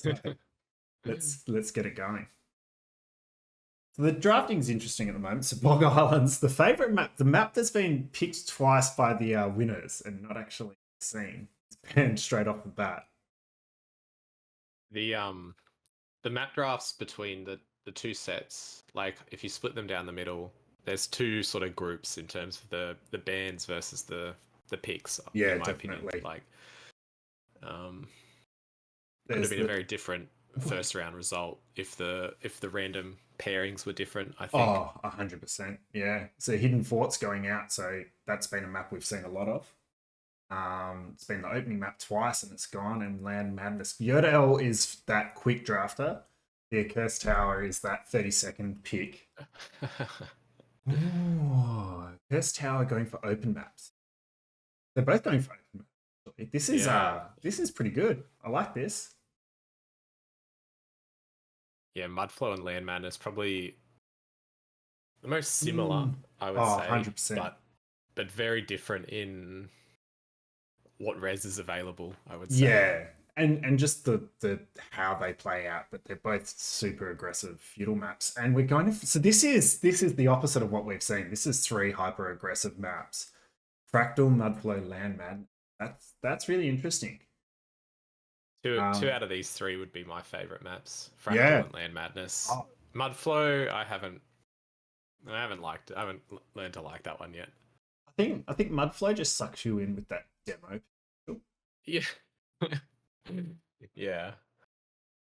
So let's get it going. So the drafting's interesting at the moment. So Bog Island's the favorite map, the map that's been picked twice by the winners and not actually seen. It's banned straight off the bat. The map drafts between the two sets, like if you split them down the middle, there's two sort of groups in terms of the bans versus the picks. Yeah, in my definitely. opinion, like could have been a very different first round result if the random pairings were different, I think. Oh, 100%. Yeah. So Hidden Fort's going out, so that's been a map we've seen a lot of. It's been the opening map twice and it's gone, and Land Madness. Yurt L is that quick drafter. The Accursed Tower is that 30-second pick. Ooh, Accursed Tower going for open maps. They're both going for open maps. This is pretty good. I like this. Yeah, Mudflow and Land Madness probably the most similar, I would say. 100%. But very different in what res is available, I would say. Yeah. And just the how they play out, but they're both super aggressive feudal maps. And we're going to so this is the opposite of what we've seen. This is 3 hyper aggressive maps. Fractal, Mudflow, Land Madness. That's really interesting. Two out of these 3 would be my favorite maps. Fractal and Land Madness. Oh. Mudflow, I haven't liked it. I haven't learned to like that one yet. I think Mudflow just sucks you in with that demo. Yeah. Yeah.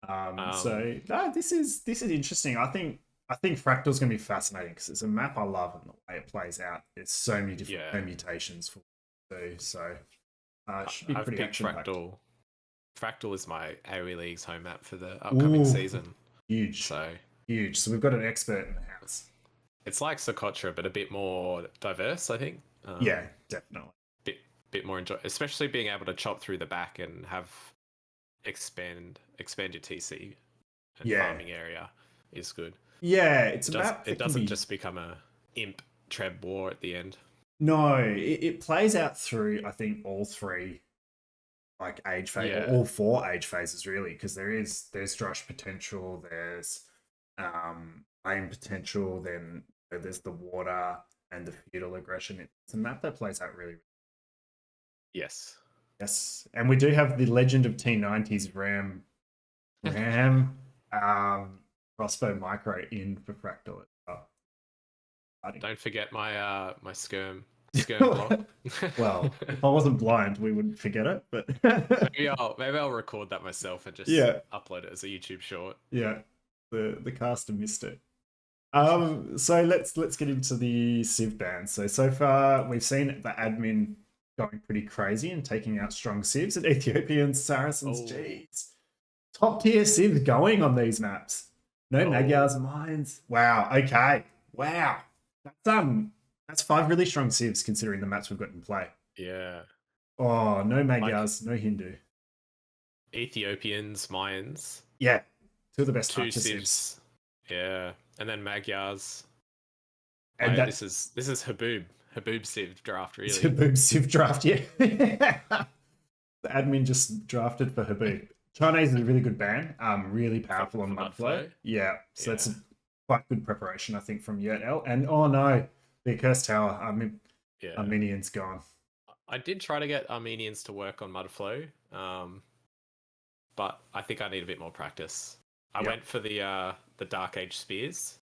So no, this is interesting. I think Fractal's going to be fascinating because it's a map I love and the way it plays out. There's so many different permutations for it to do. So it should be pretty action-packed. Fractal is my AoE League's home map for the upcoming season. Huge. So we've got an expert in the house. It's like Socotra, but a bit more diverse, I think. Yeah, definitely. Bit more enjoy, especially being able to chop through the back and have expand your TC and farming area is good. Yeah, it doesn't just become a imp treb war at the end. No, it plays out through, I think, all 3 like age phase, all 4 age phases really, because there's drush potential, there's flame potential, then there's the water and the feudal aggression. It's a map that plays out really. Yes, and we do have the Legend of T90's Ram crossbow micro in for Fractal. Don't forget my my skirm block. Well, if I wasn't blind, we wouldn't forget it. But maybe I'll record that myself and just upload it as a YouTube short. Yeah, the caster missed it. So let's get into the Civ ban. So far we've seen the admin going pretty crazy and taking out strong Civs and Ethiopians, Saracens. Jeez, top tier Civs going on these maps. No Magyar's Mines. Wow. Okay. Wow. That's 5 really strong Civs considering the maps we've got in play. Yeah. Oh, no Magyars, no Hindu. Ethiopians, Mayans. Yeah. 2 of the best 2 Civs. Yeah. And then Magyars. And this is Haboob Civ draft, really. Haboob Civ draft, yeah. The admin just drafted for Haboob. Chinese is a really good ban. Really powerful on Mudflow. Yeah. So that's quite good preparation, I think, from Yurt L. And oh no, the Accursed Tower. Armenian's gone. I did try to get Armenians to work on Mudflow, but I think I need a bit more practice. I went for the Dark Age Spears.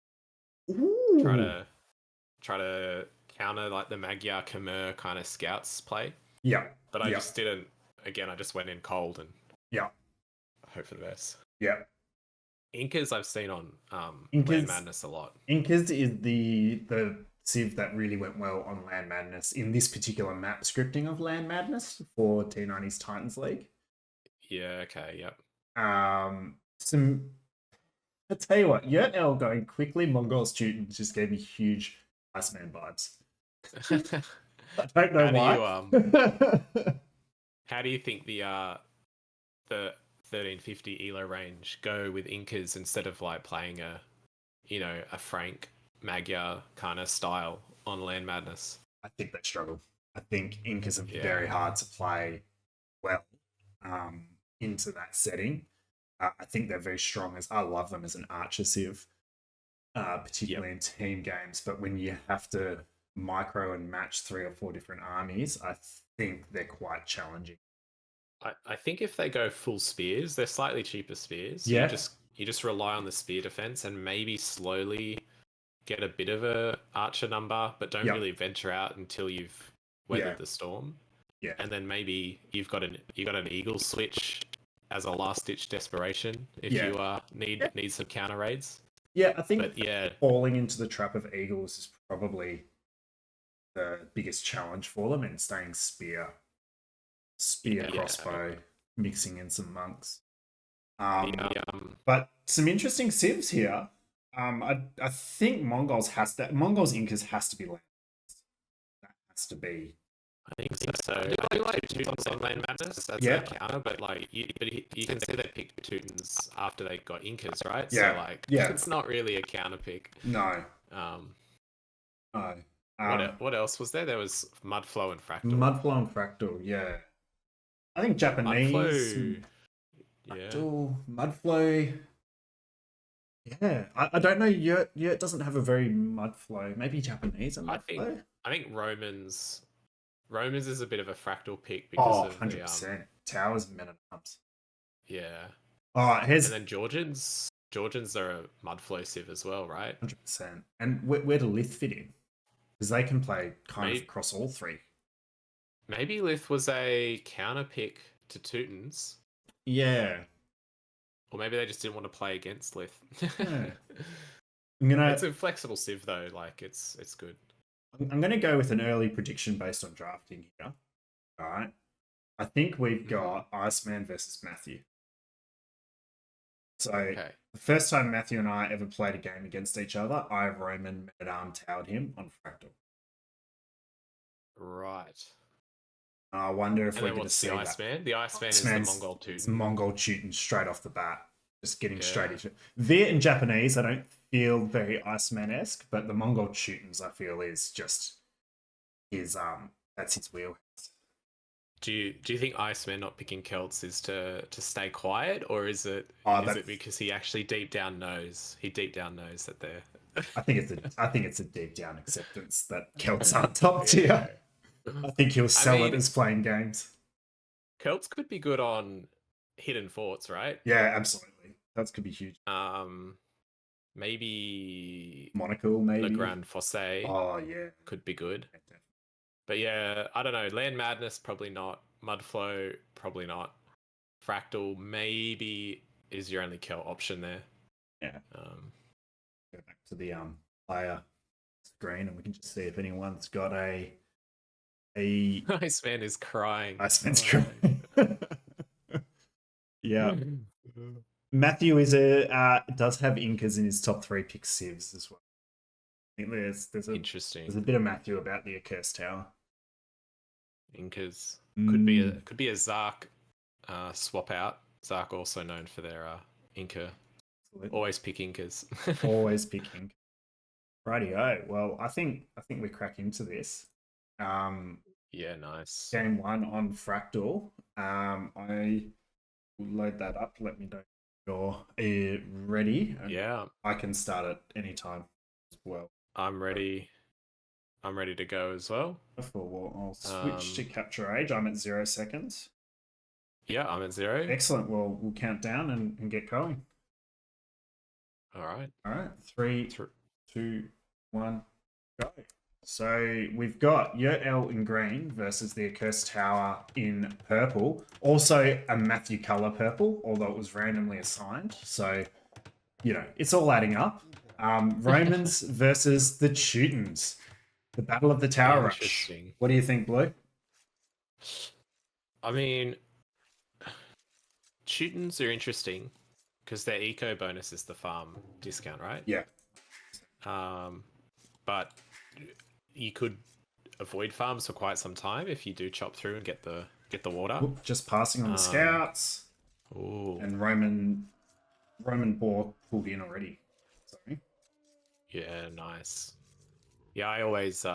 Ooh. Try to counter like the Magyar Khmer kind of scouts play. Yeah. But I just didn't. Again, I just went in cold and hope for the best. Yeah. Incas I've seen on Land Madness a lot. Incas is the Civ that really went well on Land Madness in this particular map scripting of Land Madness for T90's Titans League. Yeah, okay, yep. I tell you what, Yurt L going quickly Mongol student just gave me huge Iceman vibes. I don't know why. How do you think the 1350 ELO range go with Incas instead of like playing a Frank Magyar kind of style on Land Madness? I think they struggle. I think Incas are very hard to play well into that setting. I think they're very strong. I love them as an archer civ, particularly in team games. But when you have to micro and match 3 or 4 different armies, I think they're quite challenging. I think if they go full spears, they're slightly cheaper spears. Yeah. You just rely on the spear defense and maybe slowly get a bit of a archer number, but don't really venture out until you've weathered the storm. Yeah. And then maybe you've got an eagle switch as a last ditch desperation if you need some counter raids. Yeah, I think falling into the trap of eagles is probably the biggest challenge for them, and staying spear, crossbow, mixing in some monks. But some interesting civs here. I think Mongols Incas has to be land. That has to be. I think so. I do like Teutons on Land Madness. That's a counter, but like you can see they picked Teutons after they got Incas, right? Yeah. So like, it's not really a counter pick. No. No. What else was there? There was Mudflow and Fractal. Mudflow and Fractal, yeah. I think Japanese. Fractal, Mudflow. Yeah, I don't know. Yurt doesn't have a very Mudflow. Maybe Japanese and Mudflow. I think Romans is a bit of a Fractal pick because of 100%. Towers and Men at Arms. Yeah. And then Georgians are a Mudflow civ as well, right? 100%. And where do Lith fit in? Because they can play kind of across all 3. Maybe Lith was a counter pick to Teutons. Yeah. Or maybe they just didn't want to play against Lith. Yeah. It's a flexible civ though, like it's good. I'm going to go with an early prediction based on drafting here. All right. I think we've got Iceman versus Matthew. So the first time Matthew and I ever played a game against each other, I Roman mid-arm towered him on Fractal. Right. I wonder if we're going to see the Iceman? That. The Iceman is the Mongol Teuton. It's Mongol Teuton straight off the bat. Just getting straight into it. They're in Japanese, I don't feel very Iceman-esque, but the Mongol Teutons, I feel, is just that's his wheelhouse. Do you think Iceman not picking Celts is to stay quiet, or is it because he actually deep down knows that they're I think it's a deep down acceptance that Celts aren't top tier. I think he'll sell it as playing games. Celts could be good on hidden forts, right? Yeah, absolutely. That could be huge. Maybe Monocle, maybe Le Grand Fosse. Oh yeah, could be good. But yeah, I don't know. Land Madness, probably not. Mudflow, probably not. Fractal, maybe is your only Celt option there. Yeah. Go back to the player screen, and we can just see if anyone's got a. Iceman is crying. Iceman's crying. Yeah. Matthew does have Incas in his top 3 pick civs as well. I think there's a bit of Matthew about the Accursed Tower. Incas could be a Zark swap out. Zark also known for their Inca. Absolutely. Always pick Incas. Always pick Inca. Rightio. Well, I think we crack into this. Yeah, nice. Game 1 on Fractal. I will load that up. Let me know you're ready. Yeah. I can start at any time as well. I'm ready. I'm ready to go as well. Well, I'll switch to capture age. I'm at 0 seconds. Yeah, I'm at 0. Excellent. Well, we'll count down and get going. All right. 3, 2, 1, go. So we've got Yurt L in green versus the Accursed Tower in purple. Also a Matthew color purple, although it was randomly assigned. So, it's all adding up. Romans versus the Teutons. The Battle of the Tower Rush. What do you think, Blue? I mean, Teutons are interesting because their eco bonus is the farm discount, right? Yeah. But you could avoid farms for quite some time if you do chop through and get the water. Just passing on the scouts. Ooh. And Roman Boar pulled in already. Sorry. Yeah, nice. Yeah, I always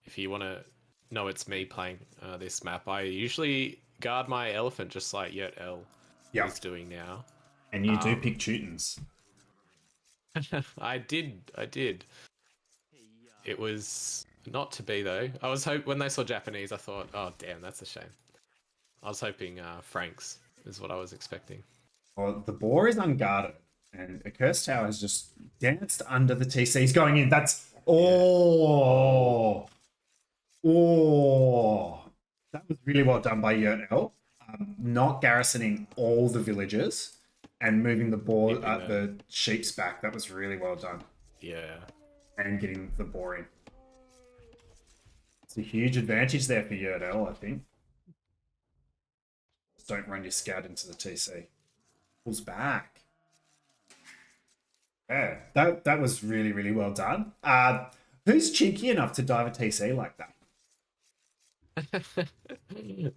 if you want to know it's me playing this map, I usually guard my elephant just like Yurt L. is doing now. And you do pick Teutons. I did. It was not to be though. I was when they saw Japanese, I thought, oh damn, that's a shame. I was hoping Franks is what I was expecting. Well, the boar is unguarded, and Accursed Tower has just danced under the TC. He's going in. That's oh. That was really well done by Yurt L. Not garrisoning all the villagers and moving the boar, the sheep's back. That was really well done. Yeah. And getting the boar in. It's a huge advantage there for Yurt L, I think. Just don't run your scout into the TC. Pulls back. Yeah, that was really, really well done. Who's cheeky enough to dive a TC like that?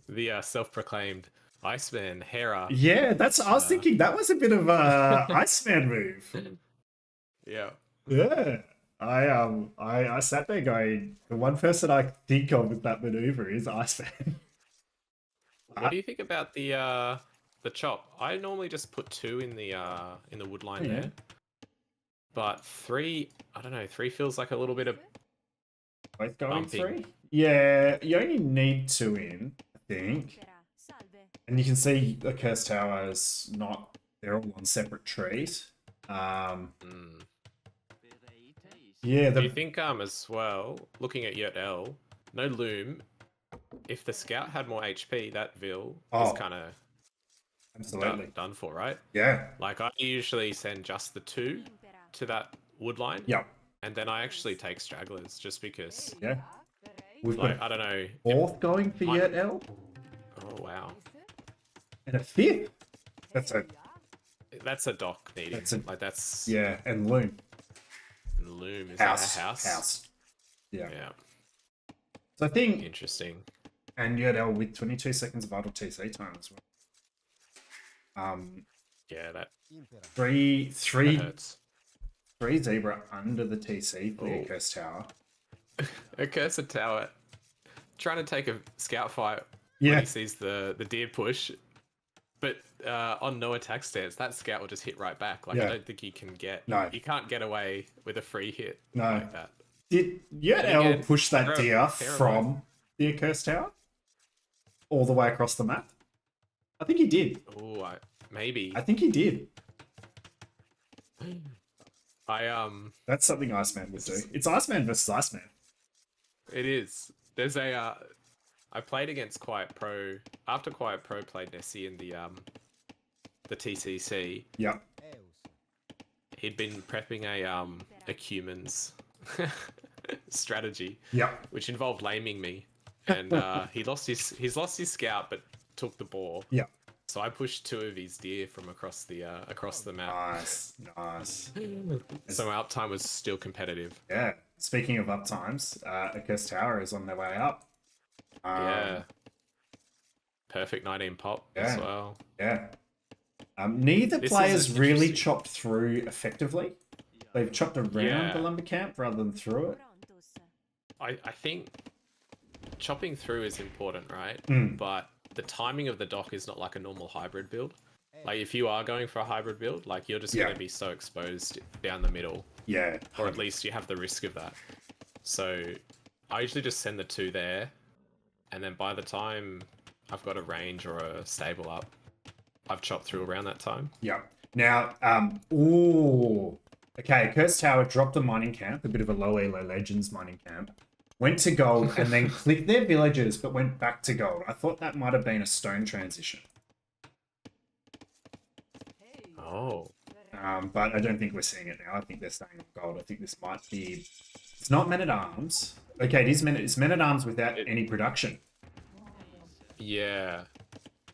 The self-proclaimed Iceman, Hera. Yeah, I was thinking that was a bit of a Iceman move. Yeah. Yeah. I sat there going, the one person I think of with that maneuver is Iceman. What do you think about the chop? I normally just put 2 in the wood line there. But 3, I don't know, 3 feels like a little bit of both going bumping. 3? Yeah, you only need 2 in, I think. And you can see the Accursed Tower is not, they're all on separate trees. Yeah, do you think as well, looking at Yurt L, no loom, if the scout had more HP, that Vil is kind of done for, right? Yeah. Like I usually send just the 2 to that wood line. Yeah. And then I actually take stragglers just because. Yeah. We've got I don't know. 4th going for Yurt L. Oh wow. And a 5th. That's a dock needing. That's yeah, and loom. Loom is that a house? House. Yeah. Yeah. So I think interesting. And Yurt L with 22 seconds of idle TC time as well. Yeah, that 3 hurts. 3 zebra under the TC for the Accursed Tower. Accursed Tower trying to take a scout fight when he sees the deer push, but on no attack stance, that scout will just hit right back. Like I don't think he can get. No, you can't get away with a free hit. No, like that. Did Yurt L push that deer from the Accursed Tower all the way across the map? I think he did. Oh, maybe. I think he did. That's something Iceman would do. It's Iceman versus Iceman. It is. There's a I played against Quiet Pro after Quiet Pro played Nessie in the TCC. Yep. He'd been prepping a humans strategy. Yep. Which involved laming me, and he's lost his scout, but took the boar. Yep. So I pushed 2 of his deer from across the map. Nice. So my uptime was still competitive. Yeah. Speaking of uptimes, Accursed Tower is on their way up. Yeah. Perfect 19 pop as well. Yeah. Neither players really chopped through effectively. They've chopped around the lumber camp rather than through it. I think chopping through is important, right? But the timing of the dock is not like a normal hybrid build. Like if you are going for a hybrid build, like you're just going to be so exposed down the middle. Yeah. Or at least you have the risk of that. So I usually just send the 2 there, and then by the time I've got a range or a stable up, I've chopped through around that time. Yeah. Now, okay, Accursed Tower dropped a mining camp, a bit of a low elo legends mining camp. Went to gold and then clicked their villagers, but went back to gold. I thought that might have been a stone transition. Oh. But I don't think we're seeing it now. I think they're staying on gold. I think this might be... It's not men-at-arms. Okay, it is it's men-at-arms without any production. Yeah.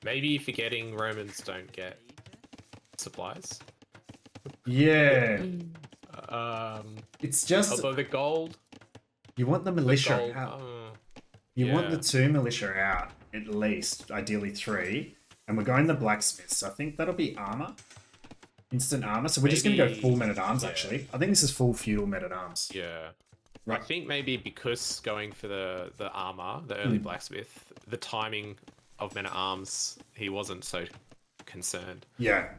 Maybe you're forgetting Romans don't get supplies. Yeah. It's just... Although the gold... You want the militia out. You want the 2 militia out, at least. Ideally 3. And we're going the blacksmith, so I think that'll be armor. Instant armor. So we're just going to go full men-at-arms, actually. I think this is full feudal men-at-arms. Yeah. Right. I think maybe because going for the armor, the early blacksmith, the timing of men-at-arms, he wasn't so concerned. Yeah.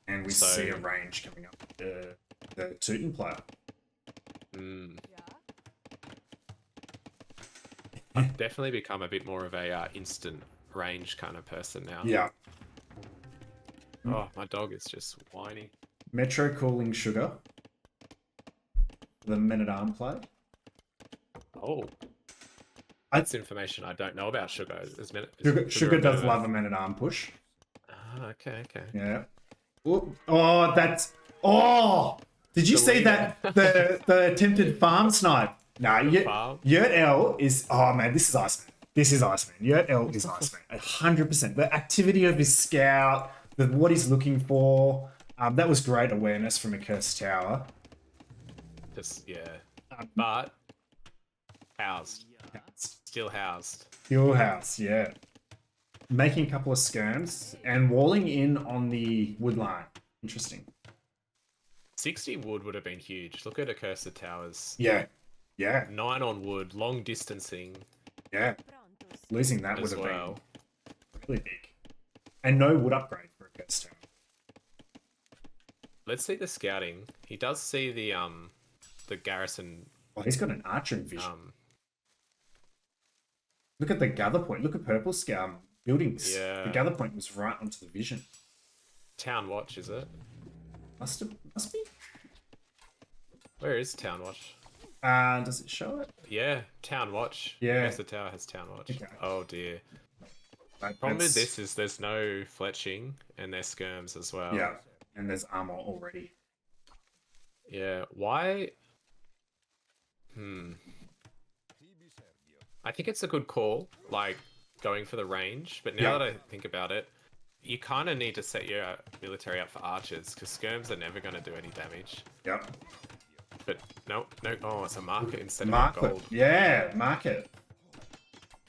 And we So- see a range coming up. The Teuton player. Mm. I've definitely become a bit more of a instant range kind of person now. Yeah. Oh, my dog is just whiny. Metro Cooling Sugar. The Men-at-Arm player. Oh. That's information I don't know about Sugar. Sugar does love a Men-at-Arm push. Ah, okay. Yeah. Oh, that's... Oh! Did you see that? The attempted farm snipe. Nah, Yurt L is... Oh, man, this is Iceman. This is Iceman. Yurt L is Iceman. 100%. The activity of his scout, what he's looking for. That was great awareness from Accursed Tower. Just, yeah. But... housed. Still housed. Fuel house, yeah. Making a couple of skirms and walling in on the wood line. Interesting. 60 wood would have been huge. Look at Accursed Towers. Yeah. 9 on wood, long distancing. Yeah. Losing that would as have well. been really big. And no wood upgrade for Accursed Tower. Let's see the scouting. He does see the garrison. Oh, he's got an archery vision. Look at the gather point. Look at Purple Scout buildings. Yeah. The gather point was right onto the vision. Town Watch, is it? Must be. Where is Town Watch? Does it show it? Yeah, Town Watch. Yeah. Yes, the tower has Town Watch. Okay. Oh dear. Problem with this is there's no fletching and there's skirms as well. Yeah, and there's armor already. Yeah, why? I think it's a good call, like going for the range, but now that I think about it, you kind of need to set your military up for archers because skirms are never going to do any damage. Yep. But no, oh, it's a market instead Mark of gold. Yeah, market.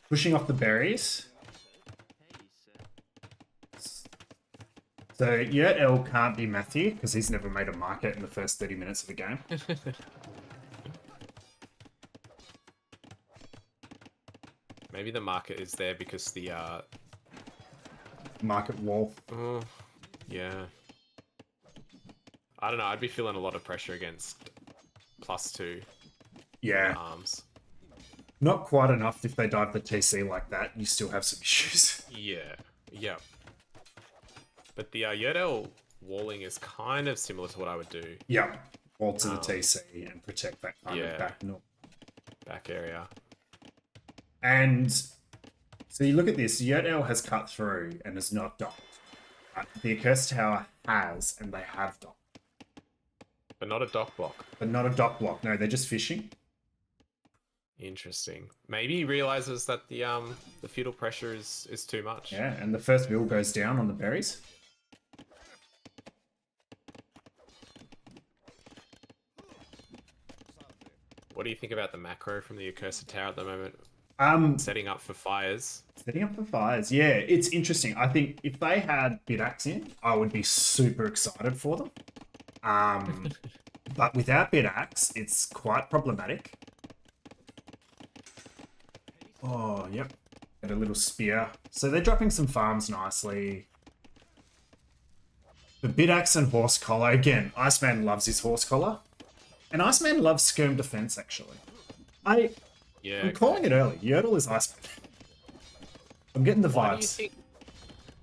Pushing off the berries. So Yurt L can't be Matthew because he's never made a market in the first 30 minutes of the game. Maybe the market is there because the Market wall. oh, yeah. I don't know. I'd be feeling a lot of pressure against +2 Yeah. arms. Not quite enough if they dive the TC like that. You still have some issues. Yeah. But the Yurt L walling is kind of similar to what I would do. Yeah. Wall to the TC and protect that kind of back area. And so you look at this, Yurt L has cut through and has not docked. The Accursed Tower has, and they have docked. But not a dock block. But not a dock block. No, they're just fishing. Interesting. Maybe he realizes that the feudal pressure is too much. Yeah, and the first wheel goes down on the berries. What do you think about the macro from the Accursed Tower at the moment? Setting up for fires. Setting up for fires. Yeah, it's interesting. I think if they had Bidax in, I would be super excited for them. But without Bidax, it's quite problematic. Oh, yep. Got a little spear. So they're dropping some farms nicely. The Bidax and Horse Collar. Again, Iceman loves his Horse Collar. And Iceman loves Skirm Defense, actually. I'm calling it early. Yurt L is Iceman. I'm getting the vibes.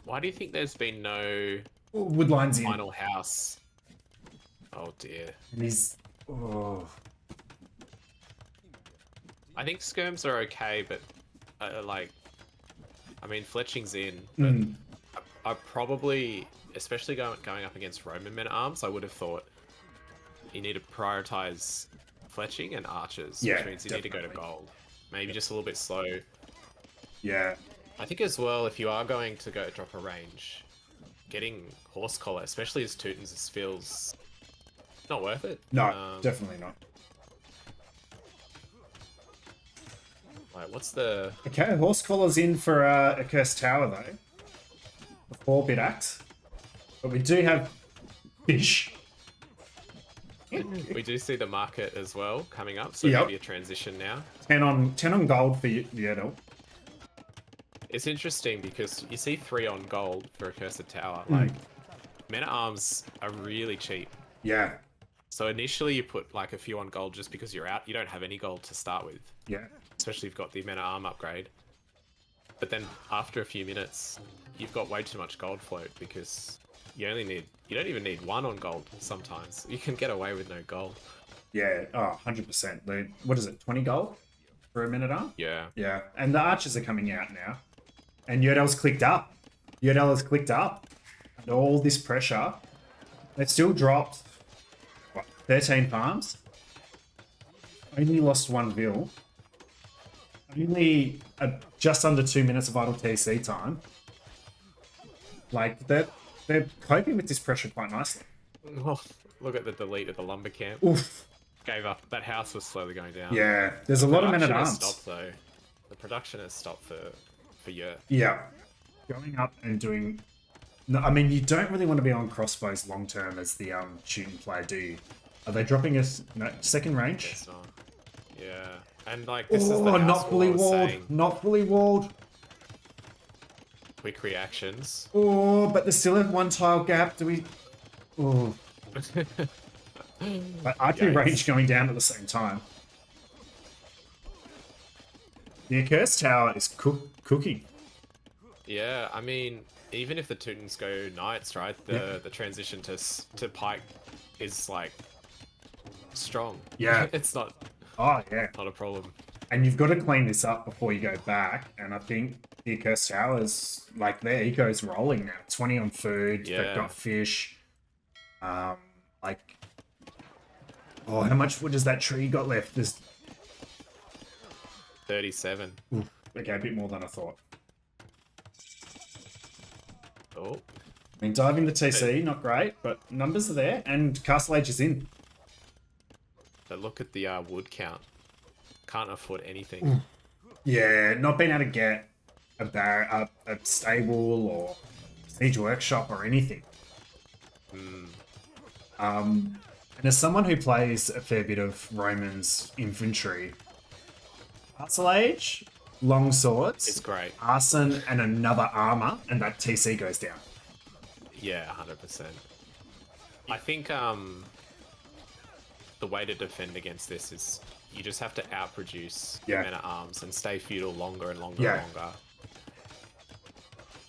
Why do you think there's been no Woodline's in. final house? Oh dear. And he's... Oh. I think skirms are okay, but fletching's in. But I probably, especially going up against Roman men-at-arms, I would have thought you need to prioritize fletching and archers, which means you need to go to gold. Maybe just a little bit slow. Yeah. I think as well, if you are going to go drop a range, getting Horse Collar, especially as Teutons, feels not worth it. No, definitely not. Like, what's the... Okay, Horse Collar's in for Accursed Tower, though. The 4-bit axe. But we do have fish. We do see the market as well coming up, so maybe a transition now. 10 on gold for Yurt L. It's interesting because you see 3 on gold for Accursed Tower. Like, men-at-arms are really cheap. Yeah. So initially you put like a few on gold just because you're out. You don't have any gold to start with. Yeah. Especially if you've got the men-at-arm upgrade. But then after a few minutes, you've got way too much gold float because you don't even need 1 on gold sometimes. You can get away with no gold. Yeah. Oh, 100%. What is it? 20 gold for a minute arm? Yeah. Yeah. And the archers are coming out now. And Yurt L's clicked up. Yurt L has clicked up. And all this pressure. They've still dropped, what, 13 farms? Only lost 1 vill. Only just under 2 minutes of idle TC time. Like, they're coping with this pressure quite nicely. Oh, look at the delete of the lumber camp. Oof. Gave up. That house was slowly going down. Yeah, there's a lot of men at Production has arms. stopped though. The production has stopped for Yurt. Yeah. Going up and doing... No, I mean, you don't really want to be on crossbows long term as the shooting player, do you? Are they dropping us second range? It's not. Yeah. And like this is the Oh, house not fully wall I was walled. saying. Not fully walled. Quick reactions. Oh, but there's still a 1 tile gap. Do we... Oh. But archery Yikes. range going down at the same time. The Accursed Tower is cooking. Yeah, I mean, even if the Teutons go knights, right? The transition to pike is like strong. Yeah. It's not Oh, yeah. a problem. And you've got to clean this up before you go back. And I think the Accursed Tower is, like, their eco's rolling now. 20 on food. Yeah. They've got fish. Like... Oh, how much wood has that tree got left? There's... 37. Oof, okay, a bit more than I thought. Oh. I mean, diving the TC, not great, but numbers are there, and Castle Age is in. But look at the wood count. Can't afford anything. Yeah, not being able to get a stable or siege workshop or anything. And as someone who plays a fair bit of Roman's infantry, Castle Age, long swords, It's great. arson, and another armor, and that TC goes down. Yeah, 100%. I think the way to defend against this is you just have to outproduce Yeah. men at arms and stay feudal longer and longer Yeah.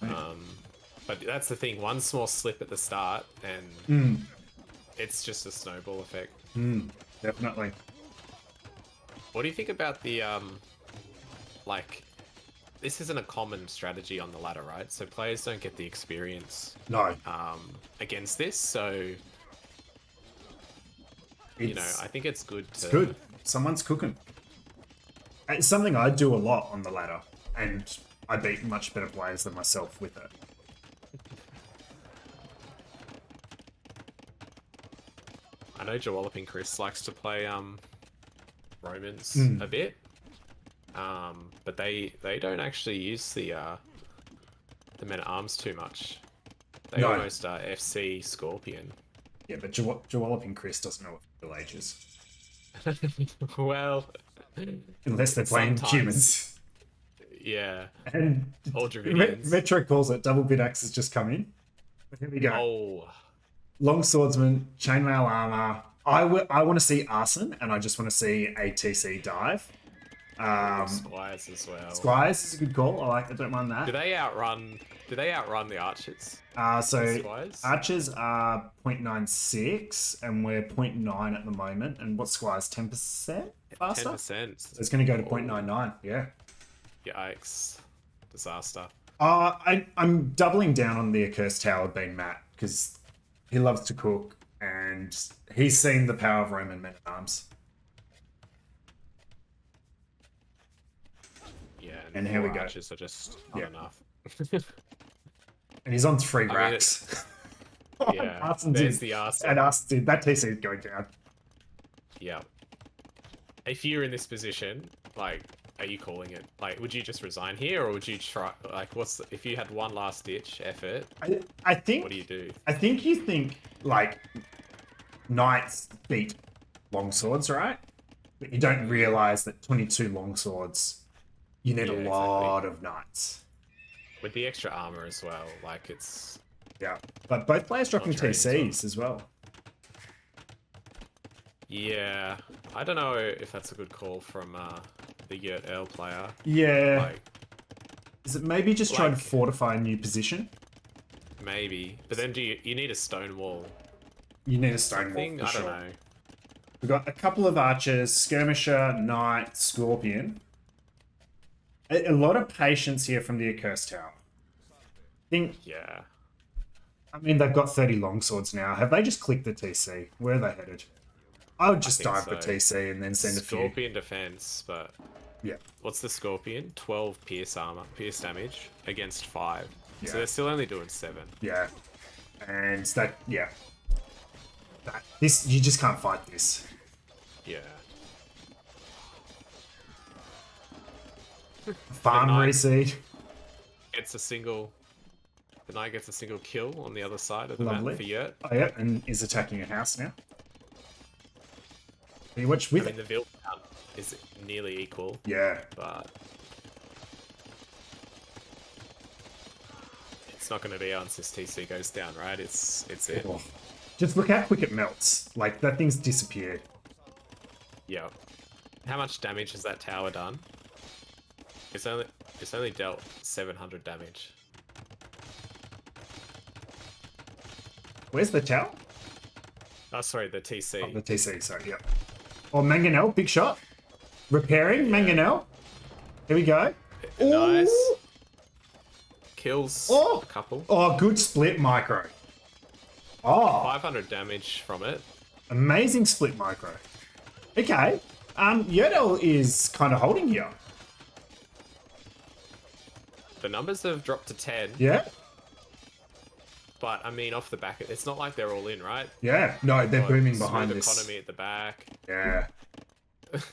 and longer. But that's the thing. One small slip at the start, and it's just a snowball effect. Definitely. What do you think about the like? This isn't a common strategy on the ladder, right? So players don't get the experience No. against this. So you know, I think it's good. It's good. Someone's cooking. It's something I do a lot on the ladder, and I beat much better players than myself with it. I know Jawalloping Chris likes to play Romans a bit, but they don't actually use the men at arms too much. They No. almost FC Scorpion. Yeah, but Jawalloping Chris doesn't know what Middle Ages. Well, Unless they're playing Sometimes. humans. yeah. And Or Dravidians. Metro calls it double bit axe has just come in. But here we go. Oh, Long swordsman, chainmail armor. I want to see arson, and I just want to see a TC dive. Squires as well. Squires is a good call. I don't mind that. Do they outrun the archers? So Squires? archers are 0.96 and we're 0.9 at the moment. And what Squires? 10% faster? 10%. So it's going to go to 0.99. Yeah. Yikes. Disaster. I'm doubling down on the Accursed Tower being Matt because he loves to cook and he's seen the power of Roman men at arms. Yeah, And here we four go. archers are just not Yeah. enough. And he's on 3 mean, racks. Yeah, Arson's there's in. the arson. And Arson, that TC is going down. Yeah. If you're in this position, like, are you calling it? Like, would you just resign here, or would you try? Like, if you had one last ditch effort? I think. What do you do? I think you think like knights beat longswords, right? But you don't realize that 22 longswords, you need Yeah, a lot of knights. With the extra armor as well, like it's Yeah. But both players dropping Not trained as well. TCs as well. yeah. I don't know if that's a good call from the Yurt L player. Yeah. Like Is it maybe just trying to like- fortify a new position? maybe, but then you need a stone wall You need a stone wall thing? for I don't sure. know. We've got a couple of archers, skirmisher, knight, scorpion. A lot of patience here from the Accursed Tower. Yeah. I mean, they've got 30 longswords now. Have they just clicked the TC? Where are they headed? I would just think dive the so. TC and then send a few. Scorpion defense, but Yeah. what's the Scorpion? 12 pierce damage against 5. Yeah. So they're still only doing 7. Yeah. And that, yeah. This, you just can't fight this. Yeah. Farm knight- reseed. Gets a single. The knight gets a single kill on the other side of the Lovely. map for Yurt. Oh, yeah, and is attacking a house now. Can you watch with I mean, it? the build count is nearly equal, Yeah. but it's not going to be once this TC goes down, right? It's it. Oh. Just look how quick it melts. Like, that thing's disappeared. Yeah. How much damage has that tower done? It's only dealt 700 damage. Where's the tower? Oh, sorry, the TC. Oh, the TC, sorry, yeah. Oh, Mangonel, big shot. Repairing, Mangonel. Here we go. Nice. Ooh. Kills Oh. a couple. Oh, good split micro. Oh, 500 damage from it. amazing split micro. Okay. Yurt L is kind of holding here. The numbers have dropped to 10, Yeah? but I mean, off the back, it's not like they're all in, right? Yeah. No, they're Got booming smooth behind this. economy at the back. Yeah.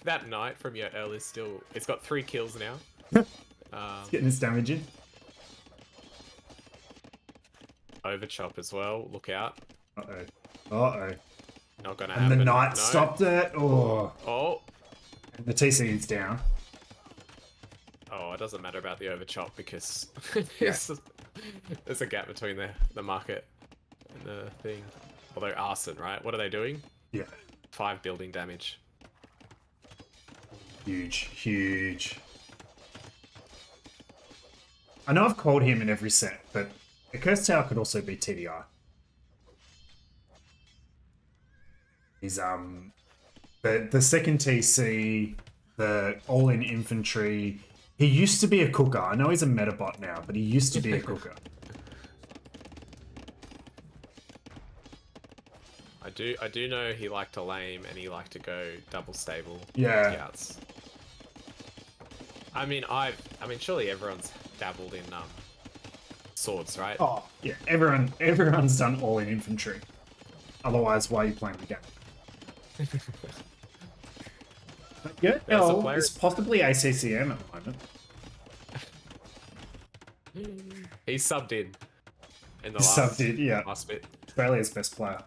That knight from Yurt L is still. It's got 3 kills now. Getting its damage in. Overchop as well. Look out. Uh-oh. Uh-oh. Not gonna And happen. the knight No. stopped it. Oh. Oh. And the TC is down. Oh, it doesn't matter about the overchop because Yeah. there's a gap between the market and the thing. Although arson, right? What are they doing? Yeah. 5 building damage. Huge. Huge. I know I've called him in every set, but Accursed Tower could also be TDI. He's the second TC, the all-in infantry. He used to be a cooker. I know he's a metabot now, but he used to be a cooker. I do know he liked to lame and he liked to go double stable. Yeah. Scouts. I mean, surely everyone's dabbled in swords, right? Oh, yeah. Everyone's done all-in infantry. Otherwise, why are you playing the game? But yeah, There's a L player- is possibly ACCM at the moment. He subbed in the Subbed in, yeah. last bit. Australia's best player.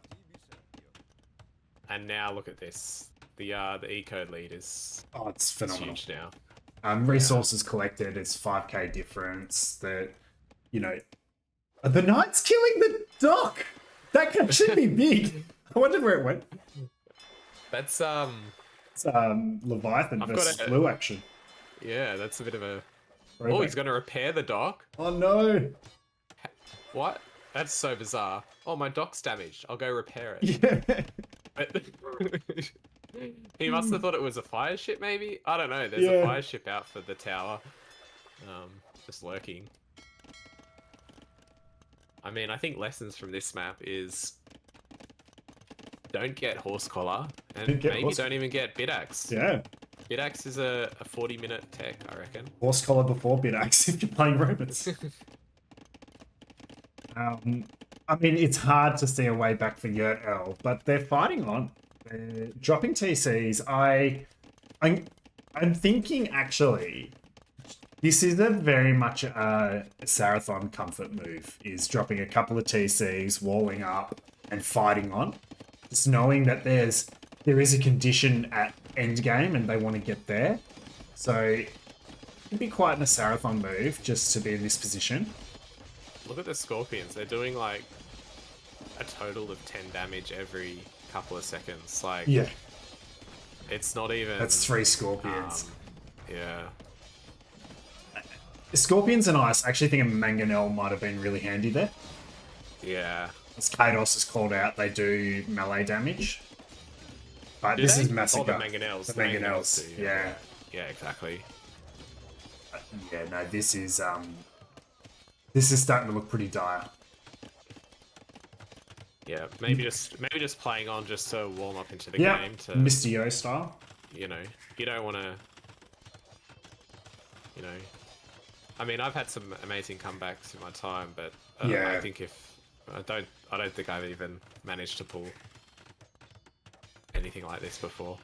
And now look at this. The E-code lead is Oh, it's phenomenal. huge now. Resources collected, it's 5k difference. The knight's killing the dock. That can should be big. I wondered where it went. That's It's Leviathan I've versus got a- Blue action. yeah, that's a bit of a. Right Oh, back. he's gonna repair the dock. Oh no! What? That's so bizarre. Oh, my dock's damaged. I'll go repair it. Yeah. But he must have thought it was a fire ship, maybe? I don't know. There's Yeah. a fire ship out for the tower. Just lurking. I mean, I think lessons from this map is don't get horse collar and Don't get maybe horse- don't even get bidaxe. Yeah. Bidaxe is a 40-minute tech, I reckon. Horse collar before bidaxe if you're playing robots. I mean, it's hard to see a way back for Yurt L, but they're fighting on. They're dropping TCs. I'm thinking actually, this is a very much a Sarathon comfort move. Is dropping a couple of TCs, walling up, and fighting on. Just knowing that there is a condition at end game and they want to get there. So It'd be quite an Sarathon move just to be in this position. Look at the Scorpions. They're doing like a total of 10 damage every couple of seconds. Like, Yeah, it's not even. that's 3 Scorpions. Yeah. Scorpions and Ice, I actually think a Mangonel might have been really handy there. Yeah. As Kados is called out, they do melee damage. But Do this they? is Massacre. Oh, the Mangonels. The Mangonels, do, yeah. Yeah, exactly. Yeah, no, this is starting to look pretty dire. Yeah, maybe just playing on just to warm up into the Yeah, game. To Mr. Yo style. You know, you don't want to. You know, I mean, I've had some amazing comebacks in my time, but Yeah. I think I don't think I've even managed to pull anything like this before.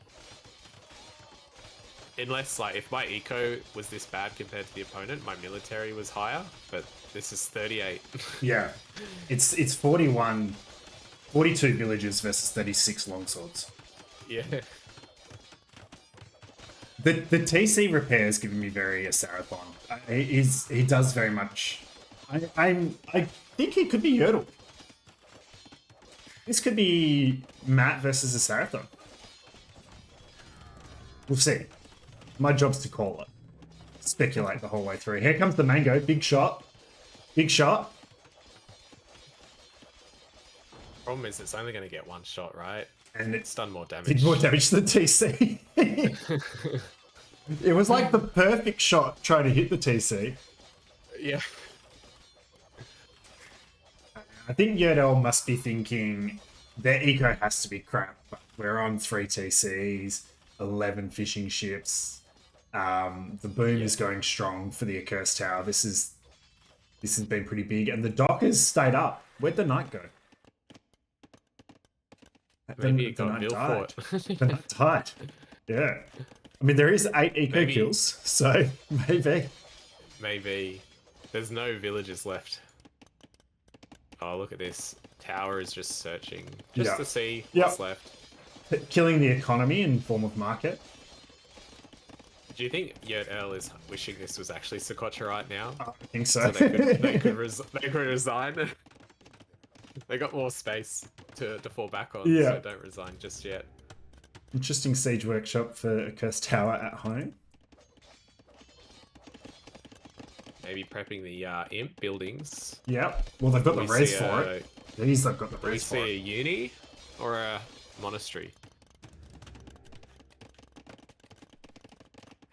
Unless, like, if my eco was this bad compared to the opponent, my military was higher, but this is 38. Yeah. It's 41, 42 villages versus 36 longswords. Yeah. The TC repair is giving me very a Sarathon. He does very much. I think it could be Yurt L. This could be Matt versus a Sarathon. We'll see. My job's to call it. Speculate the whole way through. Here comes the Mango. Big shot. Big shot. Problem is, it's only going to get one shot, right? And It's done more damage. did more damage than TC. It was like the perfect shot trying to hit the TC. Yeah. I think Yurt L must be thinking their eco has to be crap. But we're on 3 TCs, 11 fishing ships. The boom is going strong for the Accursed Tower. This has been pretty big, and the dockers stayed up. Where'd the knight go? Maybe it the got knight died. Vilfort. The knight died. Yeah. I mean, there is 8 eco Maybe. kills, so maybe. Maybe. There's no villagers left. Oh, look at this. Tower is just searching. Just Yeah. to see Yeah. what's left. Killing the economy in form of market. Do you think Yurt L is wishing this was actually Socotra right now? I think so. So they could resign. They got more space to fall back on, Yeah. so don't resign just yet. Interesting siege workshop for Accursed Tower at home. Maybe prepping the imp buildings. Yep. Well, they've got the We res see for a- it. These they've got the Do we res for see a it. uni or a monastery?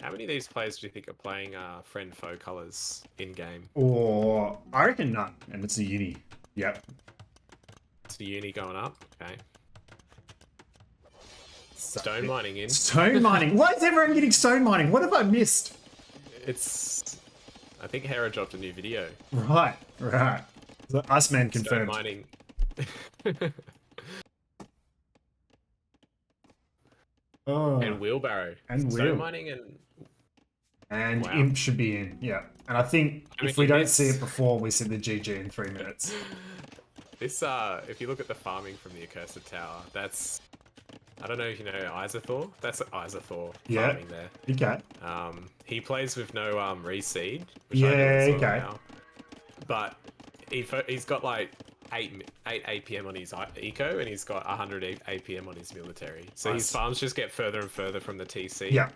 How many of these players do you think are playing friend foe colors in game? Or I reckon none, and it's a uni. Yep. It's the uni going up. Okay. So- Stone mining in. Stone mining. Why is everyone getting stone mining? What have I missed? It's. I think Hera dropped a new video. Right. The Iceman Stone confirmed. mining. Oh. And wheelbarrow. And Stone wheel. mining And Wow. Imp should be in. Yeah. And I think I mean, if we don't it's- see it before, we see the GG in 3 minutes. this if you look at the farming from the Accursed Tower, that's. I don't know if you know Isothor. That's Isothor Yeah. farming there. Okay. He plays with no reseed. Which Yeah, I know as well okay. now. But he's got like 8 APM on his eco, and he's got 100 APM on his military. So Nice. his farms just get further and further from the TC. Yeah.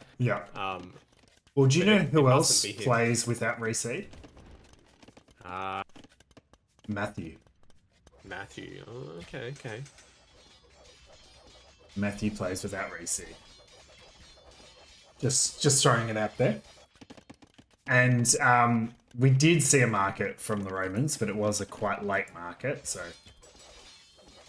Well, do you but know it who else mustn't be him. plays without reseed? Uh, Matthew. Matthew. Oh, okay. Matthew plays without reseed. Just throwing it out there. And we did see a market from the Romans, but it was a quite late market, so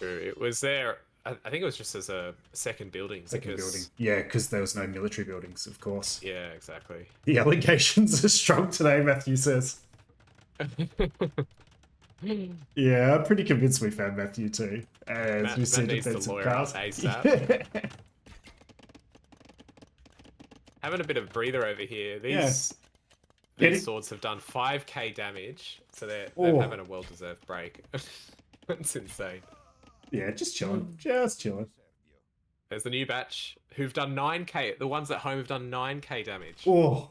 True. It was there. I think it was just as a second building. second because, building. Yeah, because there was no military buildings, of course. Yeah, exactly. The allegations are strong today, Matthew says. Yeah, I'm pretty convinced we found Matthew too. As Matt- we see Matt needs to defensive lawyer up cars. ASAP. Having a bit of a breather over here. These Getting- swords have done 5k damage, so they're Oh. having a well-deserved break. It's insane. Yeah, just chilling. Just chilling. There's the new batch who've done 9k. The ones at home have done 9k damage. Oh.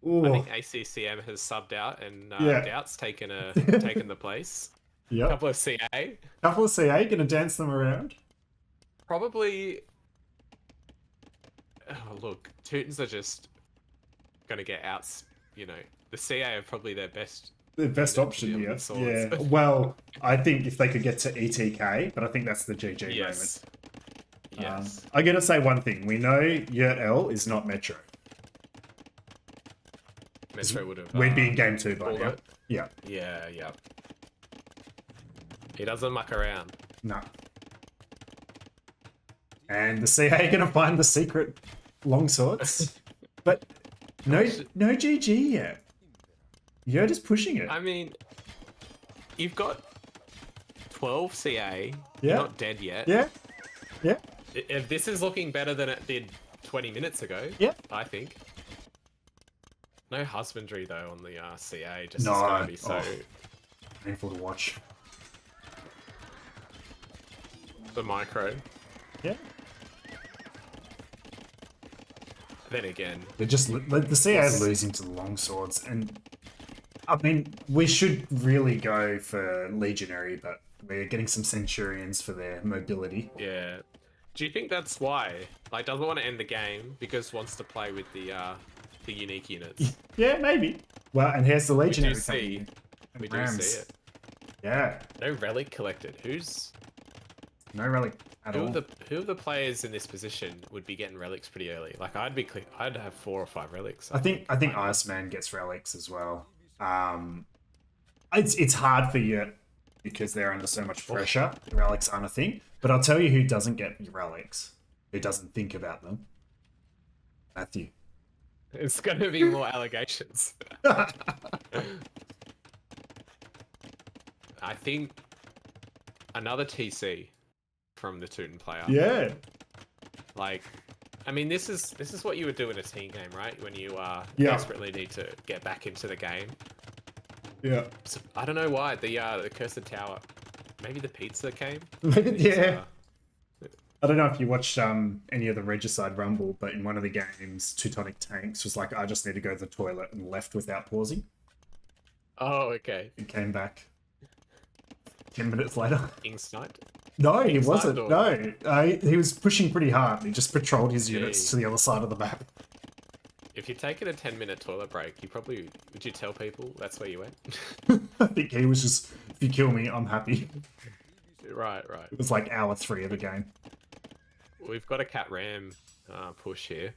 I Ooh. think ACCM has subbed out, and Yeah. Doubt's taken the place. Yep. Couple of CA. Couple of CA gonna dance them around. Probably. Oh, look, Teutons are just gonna get outs. You know, the CA are probably their best. The best unit to option deal here. with swords. Yeah. Well, I think if they could get to ETK, but I think that's the GG Yes. moment. Yes. I'm gonna say one thing. We know Yurt L is not Metro. Metro would have. We'd be in game 2 by called now. it. Yeah. Yeah. Yeah. He doesn't muck around. No. And the CA gonna find the secret longswords, but no GG yet. Yurt is pushing it. I mean, you've got 12 CA. Yeah. You're not dead yet. Yeah. Yeah. If this is looking better than it did 20 minutes ago, Yeah. I think. No husbandry though on the CA. Just No. is gonna be so Painful to watch. the micro. Yeah. Then again, They're just the CA is losing to the longswords, and I mean we should really go for legionary, but we're getting some centurions for their mobility. yeah. Do you think that's why? Like, doesn't want to end the game because wants to play with the unique units. Yeah, maybe. Well, and here's the legionary. We do coming see. in. And We do Rams. see it. Yeah, No relic collected. no relic at Who all. of the players in this position would be getting relics pretty early? Like I'd have 4 or 5 relics. I think Iceman gets relics as well. It's hard for you because they're under so much pressure. The relics aren't a thing. But I'll tell you who doesn't get relics. Who doesn't think about them? Matthew. It's going to be more allegations. I think another TC from the Teuton player. Yeah. Like, I mean, this is what you would do in a team game, right? When you desperately need to get back into the game. Yeah. So, I don't know why the Accursed Tower. Maybe the pizza came. Yeah. I don't know if you watched any of the Regicide Rumble, but in one of the games, Teutonic Tanks was like, I just need to go to the toilet, and left without pausing. Oh, okay. He came back 10 minutes later. Inknight. No, he Inknight wasn't. or- No, he was pushing pretty hard. He just patrolled his units Gee. to the other side of the map. If you're taking a 10-minute toilet break, would you tell people that's where you went? I think he was just, if you kill me, I'm happy. Right. It was like hour 3 of the game. We've got a cat ram push here.